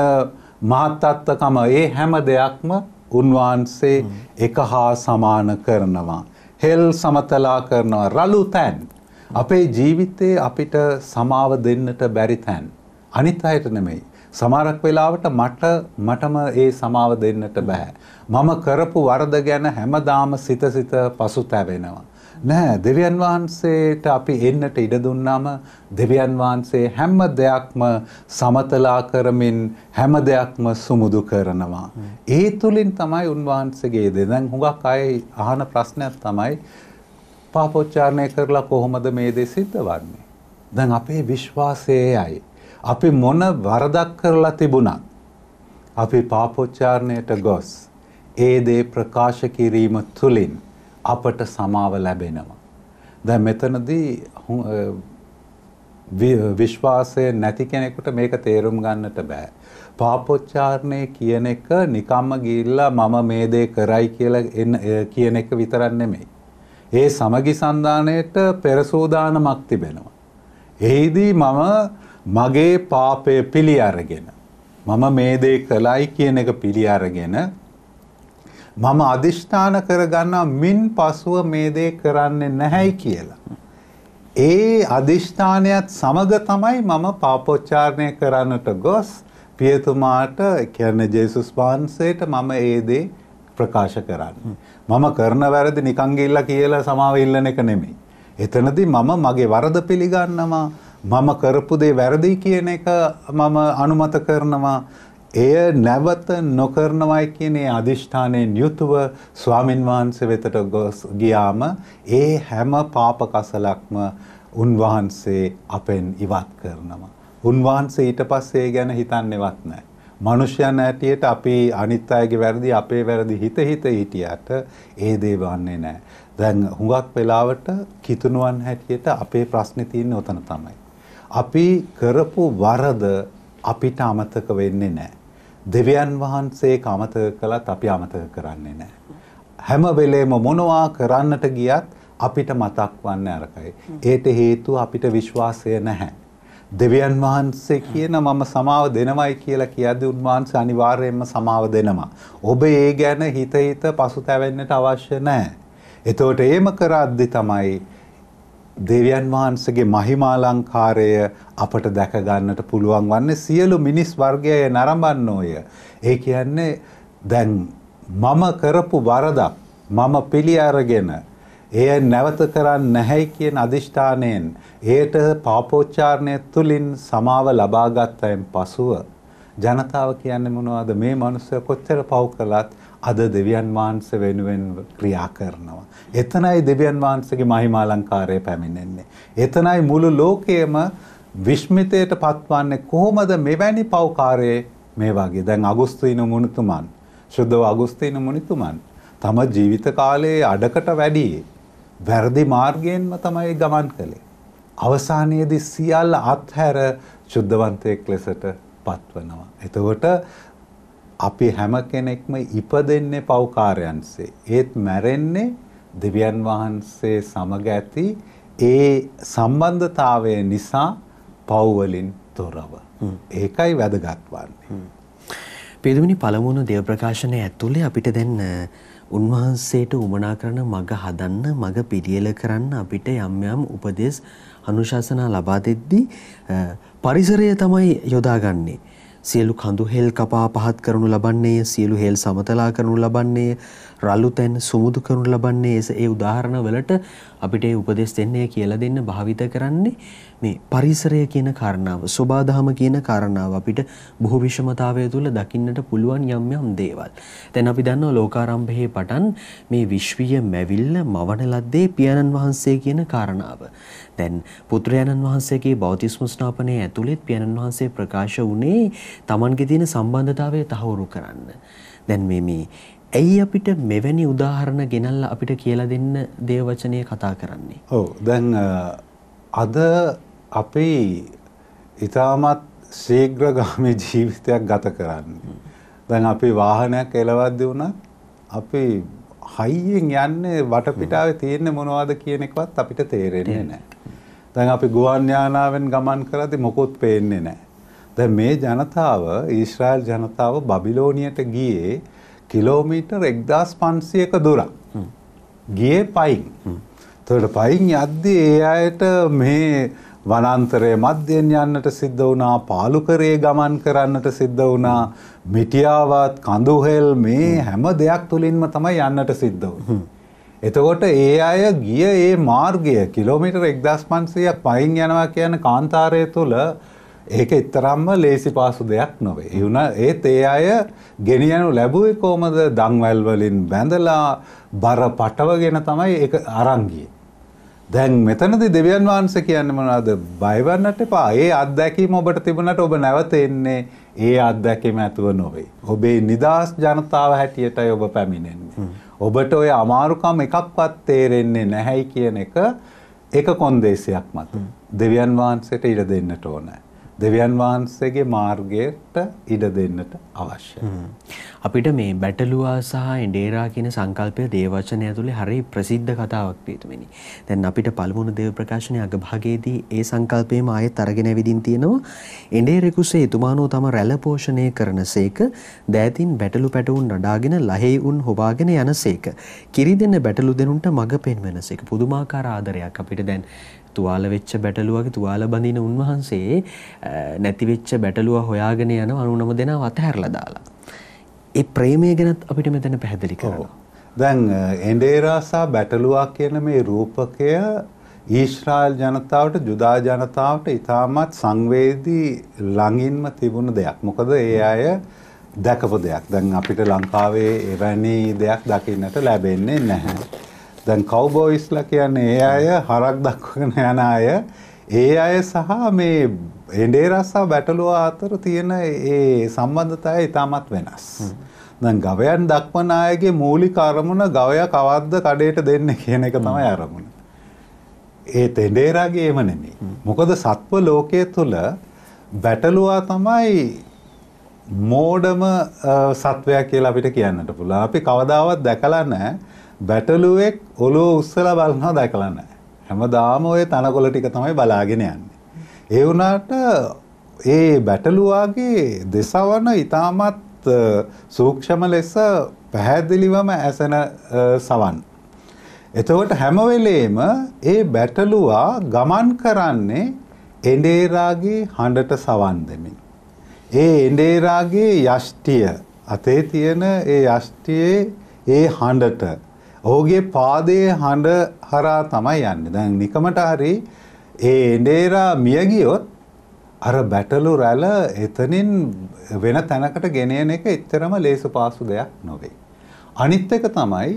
මහත්ත්වකම, ඒ හැම දෙයක්ම උන්වහන්සේ එක හා සමාන කරනවා. හෙල් සමතලා කරනවා. රළු තැන්. අපේ ජීවිතේ අපිට සමාව දෙන්නට බැරි තැන්. අනිත් අයට නෙමෙයි. සමහරක් වෙලාවට මටම ඒ සමාව දෙන්නට බෑ. මම කරපු වරද ගැන හැමදාම සිත පසුතැවෙනවා. නෑ, දෙවියන් වහන්සේට අපි එන්නට ඉඩ දුන්නාම දෙවියන් වහන්සේ හැම දෙයක්ම සමතලා කරමින් හැම දෙයක්ම සුමුදු කරනවා. ඒ තුලින් තමයි උන්වහන්සේගේ දැන් හුඟක් අය අහන ප්‍රශ්නයක් තමයි පාපෝච්චාරණය කරලා කොහොමද මේ දේ සිද්ධ වන්නේ? දැන් අපේ විශ්වාසයයි අපි මොන වරදක් කරලා තිබුණත් අපි පාපෝච්චාරණයට ගොස් ඒ දේ ප්‍රකාශ කිරීම තුලින් අපට සමාව ලැබෙනවා. දැන් මෙතනදී විශ්වාසය නැති කෙනෙකුට මේක තේරුම් ගන්නට බෑ. පාපෝච්චාරණය කියන එක නිකම්ම ගිහිල්ලා මම මේ දේ කරයි කියලා කියන එක විතරක් නෙමෙයි. ඒ සමගි සන්දානයේට පෙරසෝදානමක් තිබෙනවා. එහිදී මම මගේ පාපය පිළි අරගෙන මම මේ දේ කළයි කියන එක පිළි අරගෙන මම අදිෂ්ඨාන කරගන්නා මින් පසුව මේ දේ කරන්නේ නැහැයි කියලා. ඒ අදිෂ්ඨානයත් සමග තමයි මම පාපෝච්චාරණය කරන්නට ගොස් පියතුමාට කියන්නේ ජේසුස් වහන්සේට මම ඒ දේ ප්‍රකාශ කරන්නේ. මම කරන වැරදි නිකන් ගිහිල්ලා කියලා සමාව ඉල්ලන එක නෙමෙයි. එතනදී මම මගේ වරද පිළිගන්නවා. මම කරපු දේ වැරදි කියන එක මම අනුමත කරනවා. එය නැවත නොකරනවයි කියන ඒ අදිෂ්ඨානයෙන් යුතුව ස්වාමින් වහන්සේ වෙතට ගියාම ඒ හැම පාප කසලක්ම උන්වහන්සේ අපෙන් ඉවත් කරනවා. උන්වහන්සේ ඊට පස්සේ ඒ ගැන හිතන්නේවත් නැහැ. මනුෂ්‍යයන් ඇටියට අපි අනිත් අයගේ වැරදි අපේ වැරදි හිත හිටියට ඒ දේ වන්නේ නැහැ. දැන් හුඟක් වෙලාවට කිතුණුවන් හැටියට අපේ ප්‍රශ්නේ තියෙන්නේ උතන තමයි. අපි කරපු වරද අපිට අමතක වෙන්නේ නැහැ. දෙවියන් වහන්සේ අමතක කළත් අපි අමතක කරන්නේ නැහැ. හැම වෙලේම මොනවා කරන්නට ගියත් අපිට මතක් වන්නේ අරකයි. ඒට හේතුව අපිට විශ්වාසය නැහැ. දෙවියන් වහන්සේ කියන මම සමාව දෙනවයි කියලා කියද්දී උන්වහන්සේ අනිවාර්යයෙන්ම සමාව දෙනවා. ඔබ ඒ ගැන හිත පසුතැවෙන්නට අවශ්‍ය නැහැ. එතකොට එහෙම කරද්දී තමයි දෙවියන් වහන්සේගේ මහිමාලංකාරය අපට දැක ගන්නට පුළුවන් වන්නේ. සියලු මිනිස් වර්ගය නරඹන්නෝය. ඒ කියන්නේ දැන් මම කරපු වරදක් මම පිළි අරගෙන එය නැවත කරන්නේ නැහැයි කියන අදිෂ්ඨානයෙන් ඒට පාපෝච්චාරණය තුලින් සමාව ලබා ගත්තයින් පසුව ජනතාව කියන්නේ මොනවද? මේ මිනිස්සු කොච්චර පව් කළත් අද දෙවියන් වහන්සේ වෙනුවෙන් ක්‍රියා කරනවා. එතනයි දෙවියන් වහන්සේගේ මහිමාලංකාරය පැමිණෙන්නේ. එතනයි මුළු ලෝකයේම විස්මිතයට පත්වන්නේ කොහොමද මෙවැනි පව්කාරයේ මේ වගේ. දැන් අගුස්තීන මුනිතුමන්, ශුද්ධ අගුස්තීන මුනිතුමන් තම ජීවිත කාලයේ අඩකට වැඩි වැරදි මාර්ගයෙන්ම තමයි ගමන් කළේ. අවසානයේදී සියල්ල අත්හැර ශුද්ධවන්තයෙක් ලෙසට පත්වනවා. එතකොට අපි හැම කෙනෙක්ම ඉපදෙන්නේ පෞකාරයන්සේ. ඒත් මැරෙන්නේ දෙවියන් වහන්සේ සමග ඇති ඒ සම්බන්ධතාවය නිසා පව් වලින් තොරව. ඒකයි වැදගත් වන්නේ. පෙරමුණි පළමුවන දේව ප්‍රකාශනය ඇතුලේ අපිට දැන් උන්වහන්සේට උමනා කරන මඟ හදන්න, මඟ පිළියෙල කරන්න අපිට යම් යම් උපදෙස් අනුශාසනා ලබා දෙද්දී පරිසරය තමයි යොදාගන්නේ. සියලු කඳු හෙල් කපා පහත් කරනු ලබන්නේ, සියලු හෙල් සමතලා කරනු ලබන්නේ, රළු තැන් සුමුදු කරනු ලබන්නේ. ඒ උදාහරණ වලට අපිට උපදෙස් දෙන්නේ කියලා දෙන්න භාවිත කරන්නේ මේ පරිසරය කියන කාරණාව, සෝබාදහම කියන කාරණාව අපිට බොහෝ විෂමතාවය තුළ දකින්නට පුළුවන් යම් යම් දේවල්. දැන් අපි දන්නවා ලෝකාරම්භයේ පටන් මේ විශ්වීය මැවිල්ල මවන ලද්දේ පියාණන් වහන්සේ කියන කාරණාව. දැන් පුත්‍රයාණන් වහන්සේගේ බෞතිස්ම ස්නාපනයේ ඇතුළෙත් පියාණන් වහන්සේ ප්‍රකාශ වුණේ Tamanගේ තියෙන සම්බන්ධතාවය තහවුරු කරන්න. දැන් මේ ඇයි අපිට මෙවැනි උදාහරණ ගෙනල්ලා අපිට කියලා දෙන්න දේව වචනය කතා කරන්නේ? ඔව් දැන් අද අපි ඊටමත් ශීඝ්‍රගාමී ජීවිතයක් ගත කරන්නේ. දැන් අපි වාහනයක් එලවද්දී වුණත් අපි හයියෙන් යන්නේ වටපිටාවේ තියෙන මොනවද කියන එකවත් අපිට තේරෙන්නේ නැහැ. දැන් අපි ගුවන් යානාවෙන් ගමන් කරද්දී මොකොත් පේන්නේ නැහැ. දැන් මේ ජනතාව ඊශ්‍රායල් ජනතාව බබිලෝනියට ගියේ කිලෝමීටර් 1500ක දුරක් ගියේ පයින්. එතකොට පයින් යද්දී ඒ අයට මේ වනාන්තරයේ මැදෙන් යන්නට සිද්ධ වුණා, පාලුකරේ ගමන් කරන්නට සිද්ධ වුණා, මිටියාවත් කඳුහෙල් මේ හැම දෙයක් තුලින්ම තමයි යන්නට සිද්ධ වුනේ. එතකොට ඒ අය ගිය ඒ මාර්ගය කිලෝමීටර් 1500ක් පයින් යනවා කියන කාන්තාරය තුල ඒක එතරම්ම ලේසි පාසු දෙයක් නොවේ. ඒ වුණා ඒත් ඒ අය ගෙනියනු ලැබුවේ කොහමද? දන්වැල් වලින් බැඳලා බර පටවගෙන තමයි ඒක අරන් ගියේ. දැන් මෙතනදී දෙවියන් වහන්සේ කියන්නේ මොනවද? බය වෙන්නට එපා. ඒ අත්දැකීම ඔබට තිබුණාට ඔබ නැවත එන්නේ ඒ අත්දැකීම ඇතුව නොවේ. ඔබේ නිදාස් ජනතාව හැටියටයි ඔබ පැමිණෙන්නේ. ඔබට ඔය අමාරුකම් එකක්වත් තේරෙන්නේ නැහැයි කියන එක ඒක කොන්දේසියක් මත. දෙවියන් වහන්සේට ඉඩ දෙන්නට ඕනේ. දෙවියන් වහන්සේගේ මාර්ගයට ඉඩ දෙන්නට අවශ්‍යයි. අපිට මේ බැටළුවා සහ එඬේරා කියන සංකල්පය දේවවචනය ඇතුලේ හරිය ප්‍රසිද්ධ කතාවක් පිටුමෙනි. දැන් අපිට පළමුණු දේව ප්‍රකාශනයේ අගභාගයේදී ඒ සංකල්පයම ආයෙත් අරගෙන ඇවිදින් තියෙනවා. එඬේරෙකුසේ එතුමානෝ තම රැළ පෝෂණය කරනසේක, දෑතින් බැටළු පැටවුන් නඩාගෙන ලහෙයි උන් හොබාගෙන යනසේක, කිරි දෙන බැටළු දෙනුන්ට මඟ පෙන්වනසේක. පුදුමාකාර ආදරයක් අපිට දැන් තුවාල වෙච්ච බැටළුවගේ තුවාල බඳින උන්වහන්සේ නැති වෙච්ච බැටළුවා හොයාගෙන යන 99 දෙනාව අතහැරලා දාලා. ඒ ප්‍රේමය ගැනත් අපිට මෙතන පැහැදිලි කරනවා. දැන් එඬේරා සහ බැටළුවා කියන මේ රූපකය ඊශ්‍රායල් ජනතාවට, ජුදා ජනතාවට ඉතාමත් සංවේදී ළඟින්ම තිබුණු දෙයක්. මොකද ඒ අය දැකපු දෙයක්. දැන් අපිට ලංකාවේ එවැනි දෙයක් දකින්නට ලැබෙන්නේ නැහැ. දැන් කව්බොයිස්ලා කියන්නේ ඒ අය හරක් දක්වගෙන යන අය. ඒ අය සහ මේ එඬේරා සහ බැටළුවා අතර තියෙන ඒ සම්බන්ධතාවය ඉතාමත් වෙනස්. දැන් ගවයන් දක්වන අයගේ මූලික අරමුණ ගවයා කවද්ද කඩේට දෙන්නේ කියන එක තමයි අරමුණ. ඒ එඬේරාගේ ඒම නෙමෙයි. මොකද සත්ව ලෝකයේ තුල බැටළුවා තමයි මෝඩම සත්වයා කියලා අපිට කියන්නට පුළුවන්. අපි කවදාවත් දැකලා නැහැ බැටළුවෙක් ඔළුව උස්සලා බලනවා දැකලා නැහැ. හැමදාම ওই තනකොළ ටික තමයි බලාගෙන යන්නේ. ඒ වුණාට ඒ බැටළුවාගේ දෙසවන ඊටමත් සූක්ෂම ලෙස පැහැදිලිවම ඇසෙන සවන්. එතකොට හැම වෙලේම ඒ බැටළුවා ගමන් කරන්නේ එඬේරාගේ හඬට සවන් දෙමින්. ඒ එඬේරාගේ යෂ්ටිය අතේ තියෙන ඒ යෂ්ටියේ ඒ හඬට ඔහුගේ පාදයේ හඬ හරහා තමයි යන්නේ. දැන් නිකමට හරි ඒ එඬේරා මිය ගියොත් අර බැටළු රැළ එතනින් වෙන තැනකට ගෙනියන එක එච්චරම ලේසුපාසු දෙයක් නොවේ. අනිත් එක තමයි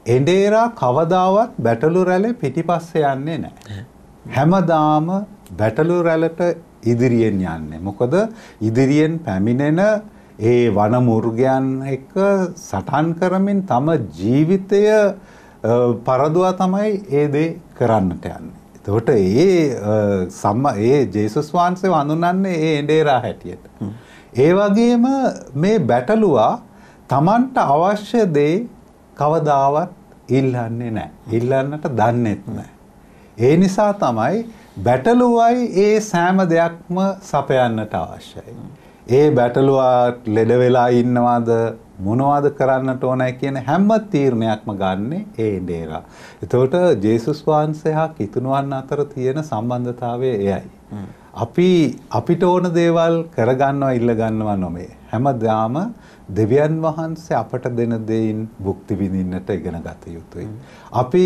එඬේරා කවදාවත් බැටළු රැළේ පිටිපස්සේ යන්නේ නැහැ. හැමදාම බැටළු රැළට ඉදිරියෙන් යන්නේ. මොකද ඉදිරියෙන් පැමිණෙන ඒ වන මුර්ගයන් එක්ක සටන් කරමින් තම ජීවිතය පරදුවා තමයි ඒ දේ කරන්නට යන්නේ. එතකොට ඒ ජේසුස් වහන්සේ වඳුනන්නේ ඒ එඬේරා හැටියට. ඒ වගේම මේ බැටළුවා Tamanට අවශ්‍ය දේ කවදාවත් ඉල්ලන්නේ නැහැ. ඉල්ලන්නට දන්නෙත් නැහැ. ඒ නිසා තමයි බැටළුවයි ඒ සෑම දෙයක්ම සපයන්නට අවශ්‍යයි. ඒ බැටළුවා ලෙඩ වෙලා ඉන්නවද මොනවද කරන්නට ඕනයි කියන හැම තීරණයක්ම ගන්නෙ ඒ එඬේරා. එතකොට ජේසුස් වහන්සේ හා කිතුණුවන් අතර තියෙන සම්බන්ධතාවය එයයි. අපිට ඕන දේවල් කරගන්නවා ඉල්ල ගන්නවා නොමේ. හැමදාම දෙවියන් වහන්සේ අපට දෙන දෙයින් භුක්ති විඳින්නට ඉගෙන ගත යුතුයි. අපි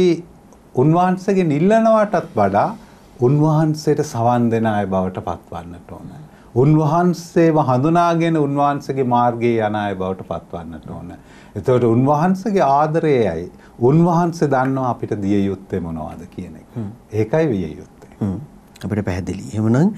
උන්වහන්සේගෙන් ඉල්ලනවටත් වඩා උන්වහන්සේට සවන් දෙන අය බවට පත්වන්නට ඕනේ. උන්වහන්සේව හඳුනාගෙන උන්වහන්සේගේ මාර්ගයේ යන අය බවට පත්වන්නට ඕන. එතකොට උන්වහන්සේගේ ආදරයයි උන්වහන්සේ දන්නවා අපිට දිය යුත්තේ මොනවද කියන එක. ඒකයි විය යුත්තේ. අපිට පැහැදිලි. එහෙමනම්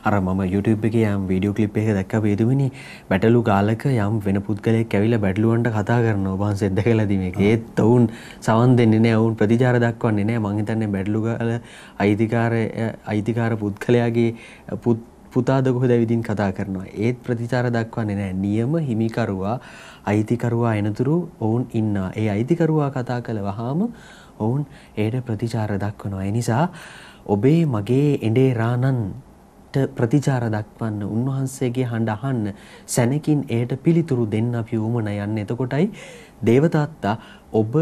අර මම YouTube එකේ යම් වීඩියෝ ක්ලිප් එකක් දැක්කා වේදුමිනි බැටළු ගාලක යම් වෙන පුද්ගලයෙක් ඇවිල්ලා බැටළුවන්ට කතා කරනවා. වහන්සේ දැකලාදී මේක. ඒත් වුන් සවන් දෙන්නේ නැහැ. වුන් ප්‍රතිචාර දක්වන්නේ නැහැ. මං හිතන්නේ බැටළු ගාල අයිතිකාර පුද්ගලයාගේ පුතාද කොහෙද ඇවිදින් කතා කරනවා. ඒත් ප්‍රතිචාර දක්වන්නේ නැහැ. නියම හිමිකරුවා අයිතිකරුවා එනතුරු ඔවුන් ඉන්නවා. ඒ අයිතිකරුවා කතා කළවහම ඔවුන් ඒට ප්‍රතිචාර දක්වනවා. ඒ නිසා ඔබේ මගේ එඬේරානන් එයට ප්‍රතිචාර දක්වන්න, උන්වහන්සේගේ හඬ අහන්න, සැනකින් එයට පිළිතුරු දෙන්න අපි උවමන යන්නේ. එතකොටයි දේවතාත්තා ඔබ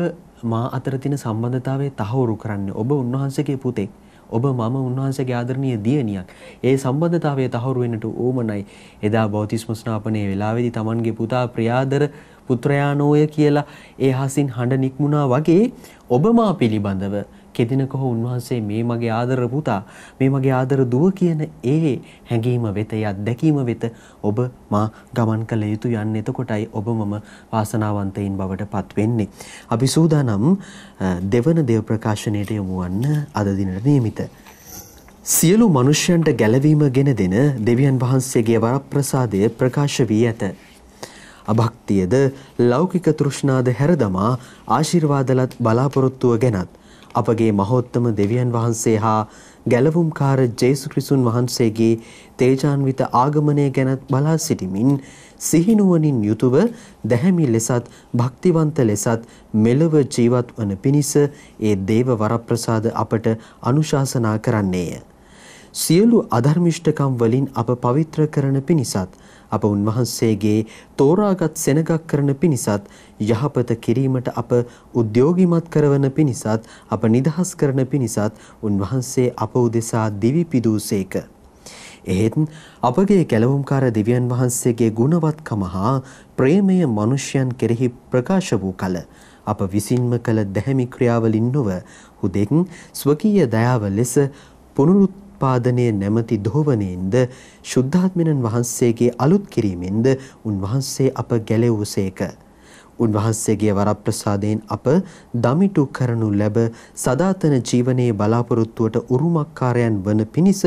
මා අතර තියෙන සම්බන්ධතාවය තහවුරු කරන්නේ. ඔබ උන්වහන්සේගේ පුතෙක්. ඔබ මම උන්වහන්සේගේ ආදරණීය දියණියක්. ඒ සම්බන්ධතාවය තහවුරු වෙන්නට ඕමනයි. එදා බෞතිස්ම ස්නාපනයේ වෙලාවේදී Tamanගේ පුතා ප්‍රියාදර පුත්‍රයානෝය කියලා ඒ හසින් හඬ නික්මුණා වගේ ඔබ මා පිළිබඳව කෙදිනක හෝ උන්වහන්සේ මේ මගේ ආදර පුතා, මේ මගේ ආදර දුව කියන ඒ හැඟීම වෙත, ඒ අත්දැකීම වෙත ඔබ මා ගමන් කළ යුතු යන්නේ. එතකොටයි ඔබ මම වාසනාවන්තයින් බවට පත් වෙන්නේ. අපි සූදානම් දෙවන දේව ප්‍රකාශනයට යමු වන්න අද දිනට නියමිත. සියලු මනුෂ්‍යයන්ට ගැලවීම ගෙන දෙන දෙවියන් වහන්සේගේ වරප්‍රසාදය ප්‍රකාශ වී ඇත. අභක්තියද ලෞකික තෘෂ්ණාද හැරදමා ආශිර්වාදලත් බලාපොරොත්තුව ගැනත් අපගේ මහෝත්තම දෙවියන් වහන්සේ හා ගැලවුම්කාර ජේසු ක්‍රිස්තුන් වහන්සේගේ තේජාන්විත ආගමනය ගැනත් බලා සිටිමින් සිහිනුවණින් යුතුව දැහැමි ලෙසත් භක්තිවන්ත ලෙසත් මෙලව ජීවත් වන පිණිස ඒ දේව වරප්‍රසාද අපට අනුශාසනා කරන්නේය. සියලු අධර්මිෂ්ඨකම් වලින් අප පවිත්‍ර කරන පිණිසත් අප උන්වහන්සේගේ තෝරාගත් සෙනගක් කරන පිණිසත් යහපත කිරීමට අප උද්‍යෝගිමත් කරවන පිණිසත් අප නිදහස් කරන පිණිසත් උන්වහන්සේ අප උදෙසා දිවි පිදූසේක. එහෙත් අපගේ ගැලවුම්කාර දෙවියන් වහන්සේගේ ගුණවත්කම හා ප්‍රේමය මනුෂ්‍යයන් කෙරෙහි ප්‍රකාශ වූ කල අප විසින්ම කළ දැහැමි ක්‍රියාවලින් නොව හුදෙක් ස්වකීය දයාව ලෙස පුනරුත්පාදනය නැමැති දෝවණයෙන්ද ශුද්ධාත්මයන් වහන්සේගේ අලුත් කිරීමෙන්ද උන්වහන්සේ අප ගැලවුසේක. උන්වහන්සේගේ වරප්‍රසාදයෙන් අප දමිටු කරනු ලැබ සදාතන ජීවනයේ බලාපොරොත්තුවට උරුමකාරයන් වන පිණිස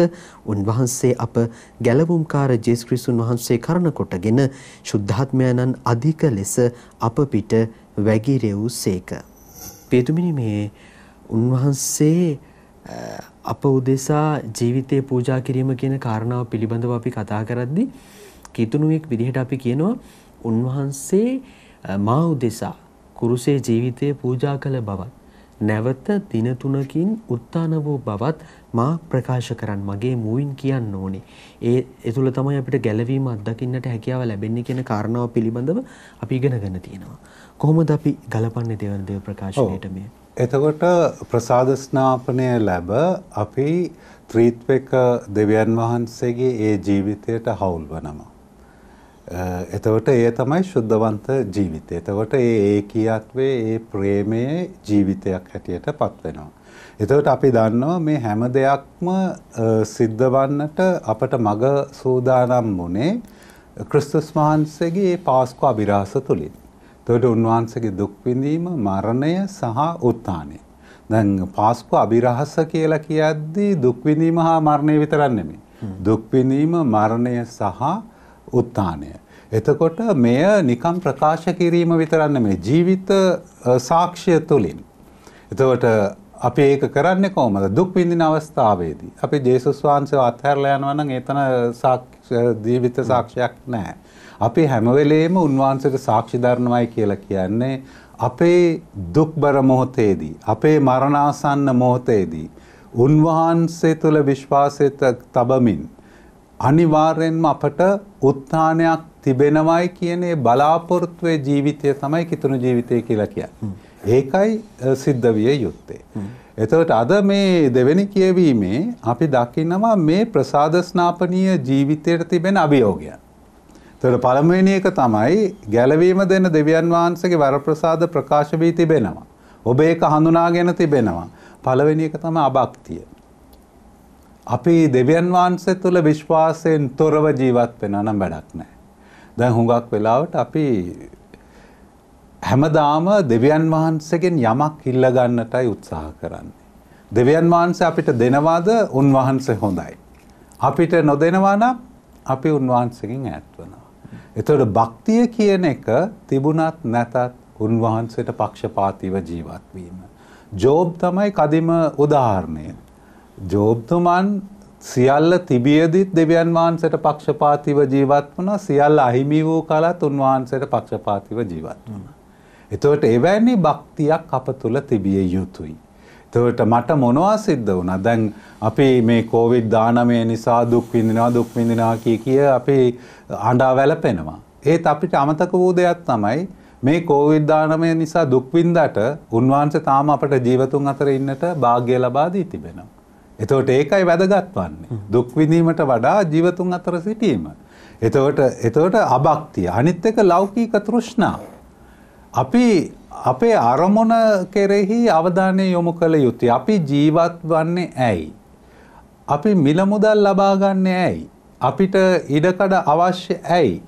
උන්වහන්සේ අප ගැලවුම්කාර ජේසුස් ක්‍රිස්තුන් වහන්සේ කරන කොටගෙන ශුද්ධාත්මයන්න් අධික ලෙස අප පිට වැගිරෙව්සේක. පියතුමිනි, මේ උන්වහන්සේ අප උදෙසා ජීවිතේ පූජා කිරීම කියන කාරණාව පිළිබඳව අපි කතා කරද්දී කිතුණුවෙක් විදිහට අපි කියනවා උන්වහන්සේ මා උදෙසා කුරුසේ ජීවිතය පූජා කළ බවත් නැවත දින 3කින් උත්ථාන වූ බවත් මා ප්‍රකාශ කරන්න මගේ මුවින් කියන්න ඕනේ. ඒ තුළ තමයි අපිට ගැලවීම අත්දකින්නට හැකියාව ලැබෙන්නේ කියන කාරණාව පිළිබඳව අපි ඉගෙන ගන්න තියෙනවා. කොහොමද අපි ගලපන්නේ දෙවන දේව ප්‍රකාශනයට මේ? එතකොට ප්‍රසාද ස්නාපනය ලැබ අපි ත්‍රිත්වක දෙවියන් වහන්සේගේ ඒ ජීවිතයට හවුල් වනවා. එතකොට ඒ තමයි ශුද්ධවන්ත ජීවිතය. එතකොට ඒ ඒකීයත්වයේ ඒ ප්‍රේමයේ ජීවිතයක් හැටියට පත් වෙනවා. එතකොට අපි දන්නවා මේ හැම දෙයක්ම සිද්ධ වන්නට අපට මඟ සූදානම් වුණේ ක්‍රිස්තුස් වහන්සේගේ ඒ පාස්කු අභිරහස තුලින්. එතකොට උන්වහන්සේගේ දුක් විඳීම, මරණය සහ උත්ථානය. දැන් පාස්කු අභිරහස කියලා කියද්දී දුක් විඳීම හා මරණය විතරක් නෙමෙයි. දුක් විඳීම, මරණය සහ උත්ථානය. එතකොට මෙය නිකම් ප්‍රකාශ කිරීම විතරක් නෙමෙයි, ජීවිත සාක්ෂිය තුලින්. එතකොට අපි ඒක කරන්නේ කොහොමද? දුක් විඳින අවස්ථාවේදී අපි ජේසුස් වහන්සේව අත්හැරලා යනවා නම් ඒතන ජීවිත සාක්ෂියක් නැහැ. අපි හැම වෙලේම උන්වහන්සේට සාක්ෂි දරනවායි කියලා කියන්නේ අපේ දුක්බර මොහොතේදී, අපේ මරණාසන්න මොහොතේදී උන්වහන්සේ තුළ විශ්වාසය තබමින් අනිවාර්යෙන්ම අපට උත්ථානයක් තිබෙනවයි කියන ඒ බලාපොරොත්තුවේ ජීවිතය තමයි කිතුණු ජීවිතය කියලා කියන්නේ. ඒකයි සිද්ධ විය යුත්තේ. එතකොට අද මේ දෙවෙනි කියවීමේ අපි දකිනවා මේ ප්‍රසාද ස්නාපනීය ජීවිතයට තිබෙන අභියෝගයන්. එතකොට පළමුවෙනි එක තමයි ගැලවීම දෙන දෙවියන් වහන්සේගේ වරප්‍රසාද ප්‍රකාශ වී තිබෙනවා. ඔබ ඒක හඳුනාගෙන තිබෙනවා. පළවෙනි එක තමයි අභක්තිය. අපි දෙවියන් වහන්සේ තුළ විශ්වාසයෙන් තොරව ජීවත් වෙනවා නම් වැඩක් නැහැ. දැන් හුඟක් වෙලාවට අපි හැමදාම දෙවියන් වහන්සේගෙන් යමක් ඉල්ල ගන්නටයි උත්සාහ කරන්නේ. දෙවියන් වහන්සේ අපිට දෙනවාද උන්වහන්සේ හොඳයි. අපිට නොදෙනවා නම් අපි උන්වහන්සේගෙන් ඈත් වෙනවා. එතකොට භක්තිය කියන එක තිබුණත් නැතත් උන්වහන්සේට පක්ෂපාතීව ජීවත් වීම. ජෝබ් තමයි කදිම උදාහරණය. ජෝබ්තුමන් සියල්ල තිබියදිත් දෙවියන් වහන්සේට පක්ෂපාතීව ජීවත් වුණා. සියල්ල අහිමි වූ කලත් උන්වහන්සේට පක්ෂපාතීව ජීවත් වුණා. එතකොට එවැනි භක්තියක් අප තුළ තිබිය යුතුයි. එතකොට මට මොනවා සිද්ධ වුණා? දැන් අපි මේ COVID-19 නිසා දුක් විඳිනවා කිය අපි අඬා වැළපෙනවා. ඒත් අපිට අමතක වූ දෙයක් තමයි මේ COVID-19 නිසා දුක් විඳට උන්වහන්සේ තාම අපට ජීවතුන් අතර ඉන්නට වාග්ය ලබා දී තිබෙනවා. එතකොට ඒකයි වැදගත් වන්නේ. දුක් විඳීමට වඩා ජීවතුන් අතර සිටීම. එතකොට අභක්තිය. අනිත් එක ලෞකික තෘෂ්ණා. අපි අපේ අරමුණ කෙරෙහි අවධානය යොමු කළ යුතුයි. අපි ජීවත් වන්නේ ඇයි? අපි මිල මුදල් ලබා ගන්න ඇයි? අපිට ඉඩකඩ අවශ්‍ය ඇයි?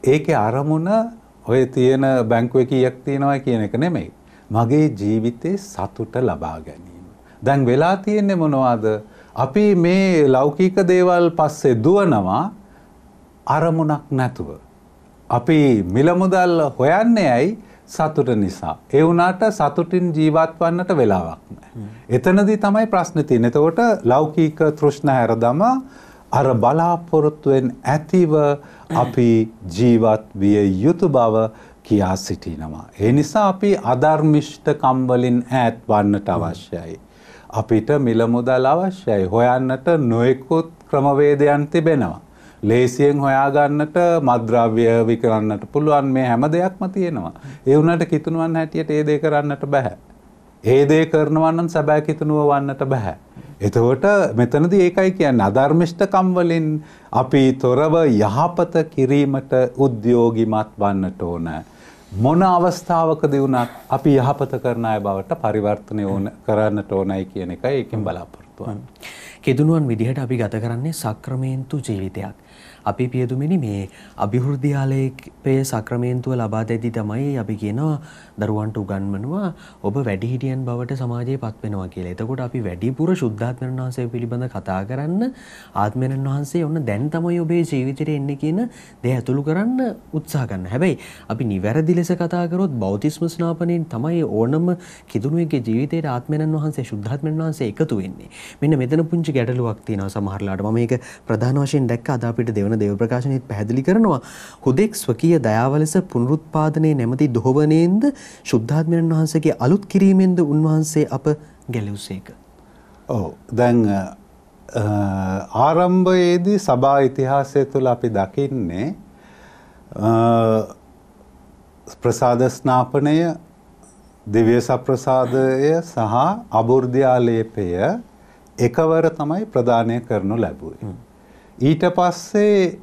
ඒකේ අරමුණ ඔය තියෙන බැංකුවේ කීයක් තියෙනවා කියන එක නෙමෙයි. මගේ ජීවිතේ සතුට ලබා ගැනීම. දැන් වෙලා තියෙන්නේ මොනවද? අපි මේ ලෞකික දේවල් පස්සේ දුවනවා අරමුණක් නැතුව. අපි මිල මුදල් හොයන්නේ ඇයි? සතුට නිසා. ඒ වුණාට සතුටින් ජීවත් වන්නට වෙලාවක් නැහැ. එතනදී තමයි ප්‍රශ්නේ තියෙන්නේ. එතකොට ලෞකික තෘෂ්ණා හැරදම අර බලාපොරොත්තුෙන් ඇතිව අපි ජීවත් විය යුතු බව කියා සිටිනවා. ඒ නිසා අපි අධර්මිෂ්ඨකම් වලින් ඈත් වන්නට අවශ්‍යයි. අපිට මිල මුදල් අවශ්‍යයි. හොයන්නට නොයෙකුත් ක්‍රමවේදයන් තිබෙනවා. ලේසියෙන් හොයාගන්නට මත්ද්‍රව්‍ය විකරන්නට පුළුවන් මේ හැම දෙයක්ම තියෙනවා. ඒ වුණාට කිතුණුවන් හැටියට ඒ දේ කරන්නට බෑ. ඒ දේ කරනවා නම් සැබෑ කිතුණුව වන්නට බෑ. එතකොට මෙතනදී ඒකයි කියන්නේ අධර්මිෂ්ඨකම් වලින් අපි තොරව යහපත කිරීමට උද්‍යෝගිමත් වන්නට ඕන. මොන අවස්ථාවකදී වුණත් අපි යහපත කරන අය බවට පරිවර්තනය කරන්නට ඕනයි කියන එකයි ඒකෙන් බලාපොරොත්තු වෙන්නේ. කිදුණුවන් විදිහට අපි ගත කරන්නේ සක්‍රමේන්තු ජීවිතයක්. අපි පියදුමිනි මේ අභිවෘද්ධියාලයේ සක්‍රමේන්තුව ලබා දෙද්දී තමයි අපි කියනවා දරුවන්ට උගන්වනවා ඔබ වැඩිහිටියන් බවට සමාජයේ පත් වෙනවා කියලා. එතකොට අපි වැඩිපුර සුද්ධාත්මයන් වහන්සේ පිළිබඳ කතා කරන්න ආත්මයන් වහන්සේ ඔන්න දැන් තමයි ඔබේ ජීවිතේට එන්නේ කියන දේ ඇතුළු කරන්න උත්සාහ ගන්න. හැබැයි අපි නිවැරදි ලෙස කතා කරොත් බෞතිස්ම ස්නාපනයෙන් තමයි ඕනම කිදුණුවෙක්ගේ ජීවිතේට ආත්මයන් වහන්සේ සුද්ධාත්මයන් වහන්සේ එකතු වෙන්නේ. මෙන්න මෙතන පුංචි ගැටලුවක් තියෙනවා සමහරලාට. මම මේක ප්‍රධාන වශයෙන් දැක්ක අද අපිට දෙවන දේව ප්‍රකාශනෙත් පැහැදිලි කරනවා. හුදෙක් ස්වකීය දයාව ලෙස පුනරුත්පාදනයේ නැමැති දොහවණයෙන්ද ශුද්ධාත්මයන් වහන්සේගේ අලුත් කිරීමෙන්ද උන්වහන්සේ අප ගැලවුසේක. ඔව්. දැන් ආරම්භයේදී සභා ඉතිහාසය තුළ අපි දකින්නේ ප්‍රසාද ස්නාපනය, දිව්‍ය සප්‍රසාදය සහ අබුර්ධ්‍යාලේපය එකවර තමයි ප්‍රදානය කරනු ලැබුවේ. ඊට පස්සේ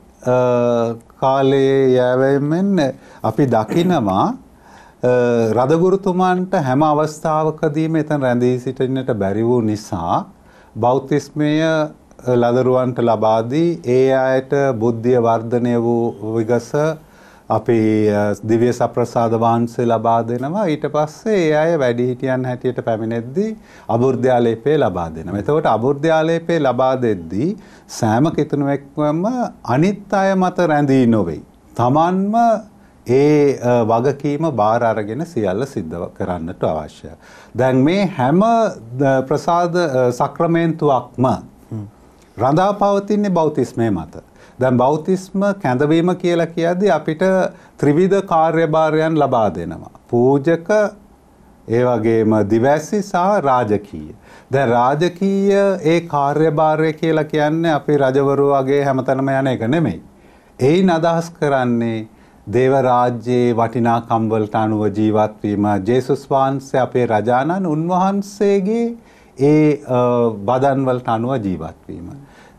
කාලයේ යෑවෙමින් අපි දකිනවා රදගුරුතුමන්ට හැම අවස්ථාවකදීම එතන රැඳී සිටින්නට බැරි වූ නිසා බෞතිස්මය ලදරුවන්ට ලබා දී ඒ අයට බුද්ධිය වර්ධනය වූ විගස අපි දිව්‍ය සප්‍රසාද වහන්සේ ලබා දෙනවා. ඊට පස්සේ ඒ අය වැඩිහිටියන් හැටියට පැමිණෙද්දී අබුර්ධ්‍යාලේපේ ලබා දෙනවා. එතකොට අබුර්ධ්‍යාලේපේ ලබා දෙද්දී සෑම කිතුණුවෙක්ම අනිත් අය මත රැඳී නොවේ. Tamanම ඒ වගකීම බාර අරගෙන සියල්ල සිද්ධ කරන්නට අවශ්‍යයි. දැන් මේ හැම ප්‍රසාද සක්‍රමේන්තුවක්ම රඳා පවතින්නේ බෞතිස්මය මත. දැන් බෞතිස්ම කැඳවීම කියලා කියද්දී අපිට ත්‍රිවිධ කාර්යභාරයන් ලබා දෙනවා. පූජක, ඒ වගේම දිවැසි සහ රාජකීය. දැන් රාජකීය ඒ කාර්යභාරය කියලා කියන්නේ අපි රජවරු වගේ හැමතැනම යන එක නෙමෙයි. ඒයින් අදහස් කරන්නේ දේව රාජ්‍යයේ වටිනාකම් වලට අනුව ජීවත් වීම. ජේසුස් වහන්සේ අපේ රජාණන් උන්වහන්සේගේ ඒ බදන් වලට අනුව ජීවත් වීම.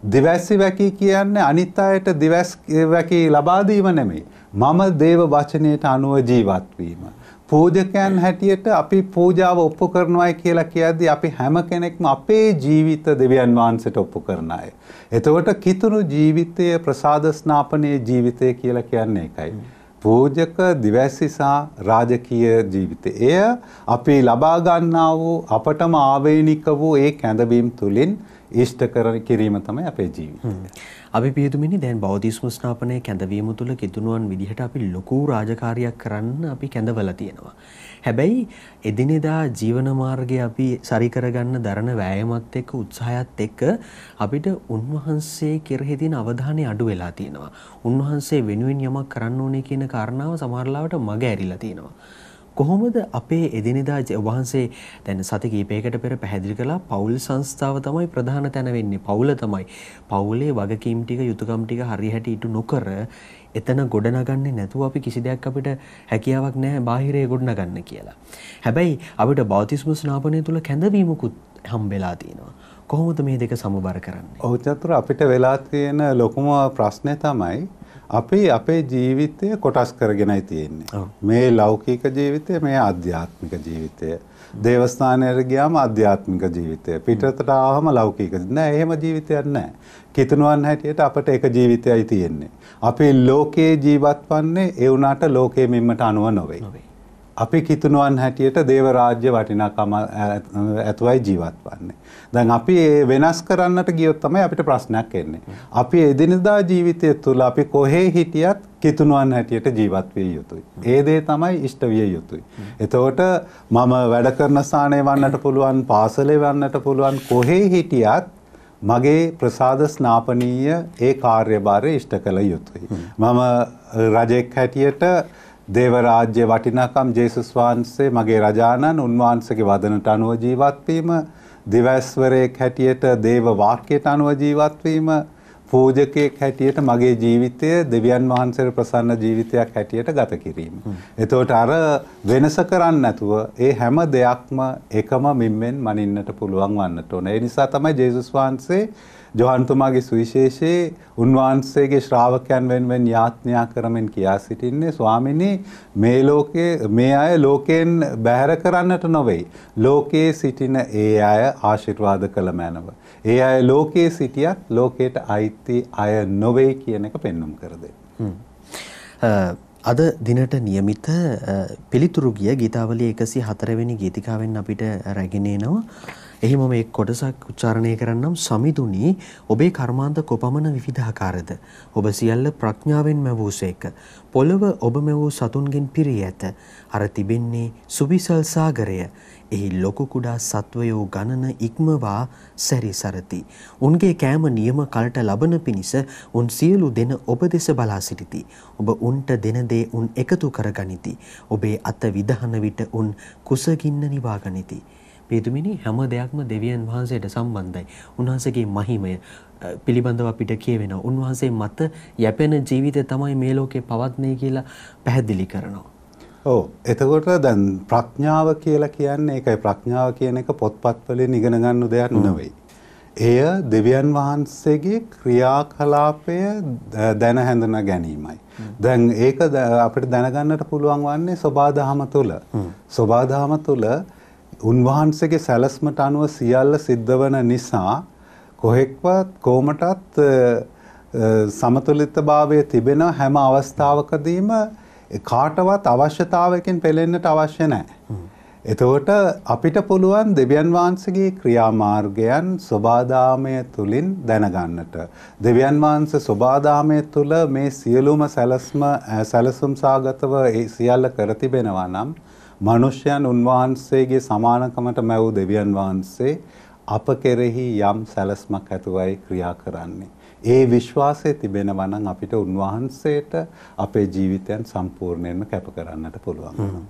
දිවැසි වැකී කියන්නේ අනිත් අයට දිවැස් වැකී ලබා දීම නෙමෙයි. මම දේව වචනයට අනුව ජීවත් වීම. පූජකයන් හැටියට අපි පූජාව ඔප්පු කරනවායි කියලා කියද්දී අපි හැම කෙනෙක්ම අපේ ජීවිත දෙවියන් වහන්සේට ඔප්පු කරන අය. එතකොට කිතුණු ජීවිතය ප්‍රසාද ස්නාපනයේ ජීවිතය කියලා කියන්නේ ඒකයි. පූජක, දිවැසි සහ රාජකීය ජීවිතය. එය අපි ලබා ගන්නා වූ අපටම ආවේනික වූ ඒ කැඳවීම තුලින් ඉෂ්ට කිරීම තමයි අපේ ජීවිතය. අපි පියතුමිනි දැන් බෞද්ධ ස්නාපනයේ කැඳවීම තුළ කිතුණුවන් විදිහට අපි ලොකු රාජකාරියක් කරන්න අපි කැඳවලා තියෙනවා. හැබැයි එදිනෙදා ජීවන මාර්ගය අපි සරි කරගන්න දරන වෑයමත් එක්ක උත්සාහයත් එක්ක අපිට උන්වහන්සේ කෙරෙහි තියෙන අවධානය අඩු වෙලා තියෙනවා. උන්වහන්සේ වෙනුවෙන් යමක් කරන්න ඕනේ කියන කාරණාව සමහරවිට මග ඇරිලා තියෙනවා. කොහොමද අපේ එදිනෙදා වහන්සේ දැන් සති කීපයකට පෙර පැහැදිලි කළා පෞල් සංස්ථාව තමයි ප්‍රධාන තැන වෙන්නේ. පෞල තමයි. පෞලේ වගකීම් ටික යුතුයකම් ටික හරියට ඉටු නොකර එතන ගොඩනගන්නේ නැතුව අපි කිසි දෙයක් අපිට හැකියාවක් නැහැ බාහිරේ ගොඩනගන්න කියලා. හැබැයි අපිට බෞතිස්ම ස්නාපනය තුල කැඳවීමකුත් හම්බෙලා තියෙනවා. කොහොමද මේ දෙක සමබර කරන්නේ? ඔව් චතුර අපිට වෙලා තියෙන ලොකුම ප්‍රශ්නේ තමයි අපි අපේ ජීවිතය කොටස් කරගෙනයි තියෙන්නේ. මේ ලෞකික ජීවිතය, මේ ආධ්‍යාත්මික ජීවිතය. දේවස්ථානයට ගියාම ආධ්‍යාත්මික ජීවිතය. පිටතට ආවම ලෞකික. නෑ, එහෙම ජීවිතයක් නෑ. කිතුණුවන් හැටියට අපිට එක ජීවිතයයි තියෙන්නේ. අපි ලෝකේ ජීවත් වන්නේ ඒ වුණාට ලෝකයේ මිම්මට අනුව නොවේ. අපි කිතුණුවන් හැටියට දේව රාජ්‍ය වටිනාකම ඇතුවයි ජීවත් වන්නේ. දැන් අපි වෙනස් කරන්නට ගියොත් තමයි අපිට ප්‍රශ්නයක් එන්නේ. අපි එදිනදා ජීවිතය තුළ අපි කොහේ හිටියත් කිතුණුවන් හැටියට ජීවත් විය යුතුයි. ඒ දේ තමයි ඉෂ්ට විය යුතුයි. එතකොට මම වැඩ කරන ස්ථානයේ වන්නට පුළුවන්, පාසලේ වන්නට පුළුවන්, කොහේ හිටියත් මගේ ප්‍රසාද ස්නාපනීය ඒ කාර්යභාරය ඉෂ්ට කළ යුතුයි. මම රජෙක් හැටියට දේව රාජ්‍ය වටිනාකම් ජේසුස් වහන්සේ මගේ රජාණන් උන්වහන්සේගේ වදනට අනුව ජීවත් වීම, දිවස්වරයෙක් හැටියට දේව වාක්‍යයට අනුව ජීවත් වීම, පූජකයෙක් හැටියට මගේ ජීවිතය දෙවියන් වහන්සේට ප්‍රසන්න ජීවිතයක් හැටියට ගත කිරීම. එතකොට අර වෙනස කරන්නේ නැතුව ඒ හැම දෙයක්ම එකම මිම්මෙන් මනින්නට පුළුවන් වන්නට ඕන. ඒ නිසා තමයි ජේසුස් වහන්සේ ජෝහන්තුමාගේ සුවිශේෂයේ උන්වහන්සේගේ ශ්‍රාවකයන් වෙනුවෙන් යාඥා කරමින් කියා සිටින්නේ, ස්වාමිනී මේ ලෝකයේ මේ අය ලෝකයෙන් බැහැර කරන්නට නොවේ. ලෝකයේ සිටින ඒ අය ආශිර්වාද කළ මැනව. ඒ අය ලෝකයේ සිටියත් ලෝකයට අයිති අය නොවේ කියන එක පෙන්වුම් කර දෙන්න. අද දිනට નિયમિત පිළිතුරු ගිය ගීතාවලිය 104 වෙනි ගීතිකාවෙන් අපිට රැගෙන එනවා. එහි මම එක් කොටසක් උච්චාරණය කරන්නම්. සමිඳුනි ඔබේ කර්මාන්ත කොපමණ විවිධාකාරද? ඔබ සියල්ල ප්‍රඥාවෙන් මැවූසේක. පොළව ඔබ මැවූ සතුන්ගෙන් පිරී ඇත. අර තිබෙන්නේ සුවිසල් සාගරය. එහි ලොකු කුඩා සත්වයෝ ගණන ඉක්මවා සැරිසරති. උන්ගේ කෑම නියම කලට ලබන පිණිස උන් සියලු දෙන ඔබ දෙස බලා සිටිති. ඔබ උන්ට දෙන දේ උන් එකතු කරගනිති. ඔබේ අත විදහන විට උන් කුසගින්න නිවා ගනිති. පියතුමිනි හැම දෙයක්ම දෙවියන් වහන්සේට සම්බන්ධයි. උන්වහන්සේගේ මහිමය පිළිබඳව අපිට කියවෙනවා. උන්වහන්සේ මත යැපෙන ජීවිතය තමයි මේ ලෝකේ පවත්නේ කියලා පැහැදිලි කරනවා. ඔව්. එතකොට දැන් ප්‍රඥාව කියලා කියන්නේ ඒකයි. ප්‍රඥාව කියන එක පොත්පත් වලින් ඉගෙන ගන්න දෙයක් නෙවෙයි. එය දෙවියන් වහන්සේගේ ක්‍රියාකලාපය දැන හැඳුනා ගැනීමයි. දැන් ඒක අපිට දැනගන්නට පුළුවන් වන්නේ සෝබාදහම තුල. සෝබාදහම තුල උන්වහන්සේගේ සැලැස්මට අනුව සියල්ල සිද්ධ වන නිසා කොහෙක්වත් කොමටත් සමතුලිතභාවය තිබෙන හැම අවස්ථාවකදීම කාටවත් අවශ්‍යතාවයකින් පෙළෙන්නට අවශ්‍ය නැහැ. එතකොට අපිට පුළුවන් දෙවියන් වහන්සේගේ ක්‍රියාමාර්ගයන් සෝබාදාමය තුලින් දැනගන්නට. දෙවියන් වහන්සේ සෝබාදාමය තුල මේ සියලුම සැලසුම් සාගතව ඒ සියල්ල කර තිබෙනවා නම් මනුෂ්‍යයන් උන්වහන්සේගේ සමානකමට මැවූ දෙවියන් වහන්සේ අප කෙරෙහි යම් සැලැස්මක් ඇතුවයි ක්‍රියා කරන්නේ. ඒ විශ්වාසය තිබෙනවා නම් අපිට උන්වහන්සේට අපේ ජීවිතයන් සම්පූර්ණයෙන්ම කැප කරන්නට පුළුවන්.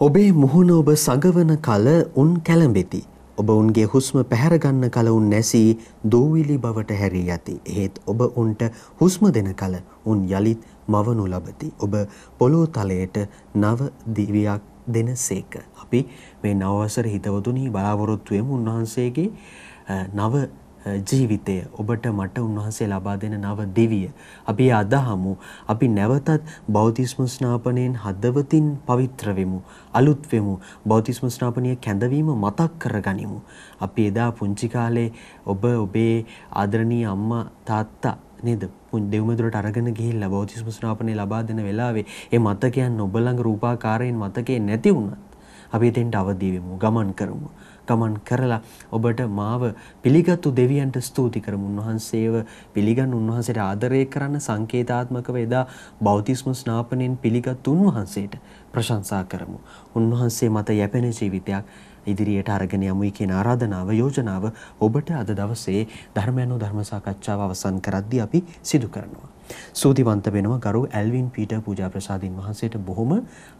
ඔබේ මුහුණ ඔබ සඟවන කල උන් කැළඹෙති. ඔබ උන්ගේ හුස්ම පැහැර ගන්න කල උන් නැසී දූවිලි බවට හැරී යති. එහෙත් ඔබ උන්ට හුස්ම දෙන කල උන් යලිත් මවනු ලබති. ඔබ පොළොව තලයට නව දිවියක් දෙනසේක. අපි මේ නව වසර හිතවතුනි බලාපොරොත්තු වෙමු උන්වහන්සේගේ නව ජීවිතය ඔබට මට උන්වහන්සේ ලබා දෙන නව දිවිය. අපි අදහමු අපි නැවතත් බෞතිස්ම ස්නාපනයෙන් හදවතින් පවිත්‍ර වෙමු, අලුත් වෙමු. බෞතිස්ම ස්නාපනීය කැඳවීම මතක් කරගනිමු. අපි එදා පුංචි කාලේ ඔබ ඔබේ ආදරණීය අම්මා තාත්තා නේද දෙව්මෙදුරට අරගෙන ගිහිල්ලා බෞතිස්ම ස්නාපනය ලබා දෙන වෙලාවේ ඒ මතකයන් ඔබ ළඟ රූපාකාරයෙන් මතකේ නැති වුණත් අපි එතෙන්ට අවදි වෙමු, ගමන් කරමු. ගමන් කරලා ඔබට මාව පිළිගත්තු දෙවියන්ට ස්තුති කරමු. උන්වහන්සේව පිළිගන්න, උන්වහන්සේට ආදරය කරන්න සංකේතාත්මකව එදා බෞතිස්ම ස්නාපනයෙන් පිළිගත්තු උන්වහන්සේට ප්‍රශංසා කරමු. උන්වහන්සේ මත යැපෙන ජීවිතයක් ඉදිරියට අරගෙන යමුයි කියන ආරාධනාව, යෝජනාව ඔබට අද දවසේ ධර්මයන්ව ධර්ම සාකච්ඡාව අවසන් කරද්දී අපි සිදු කරනවා. ස්තුතිවන්ත වෙනවා ගරු ඇල්වින් පීටර් පූජා ප්‍රසාදින් වහන්සේට බොහොම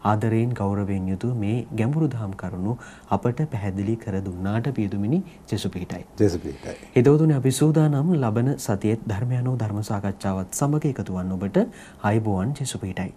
ආදරයෙන් ගෞරවයෙන් යුතුව මේ ගැඹුරු දහම් කරුණු අපට පැහැදිලි කර දුන්නාට පියදුමිනි ජෙසුපීටයි. ජෙසුපීටයි. හිතවතුනි අපි සූදානම් ලබන සතියේ ධර්මයන්ෝ ධර්ම සාකච්ඡාවත් සමග එකතු වන්න ඔබට ආයුබෝවන් ජෙසුපීටයි.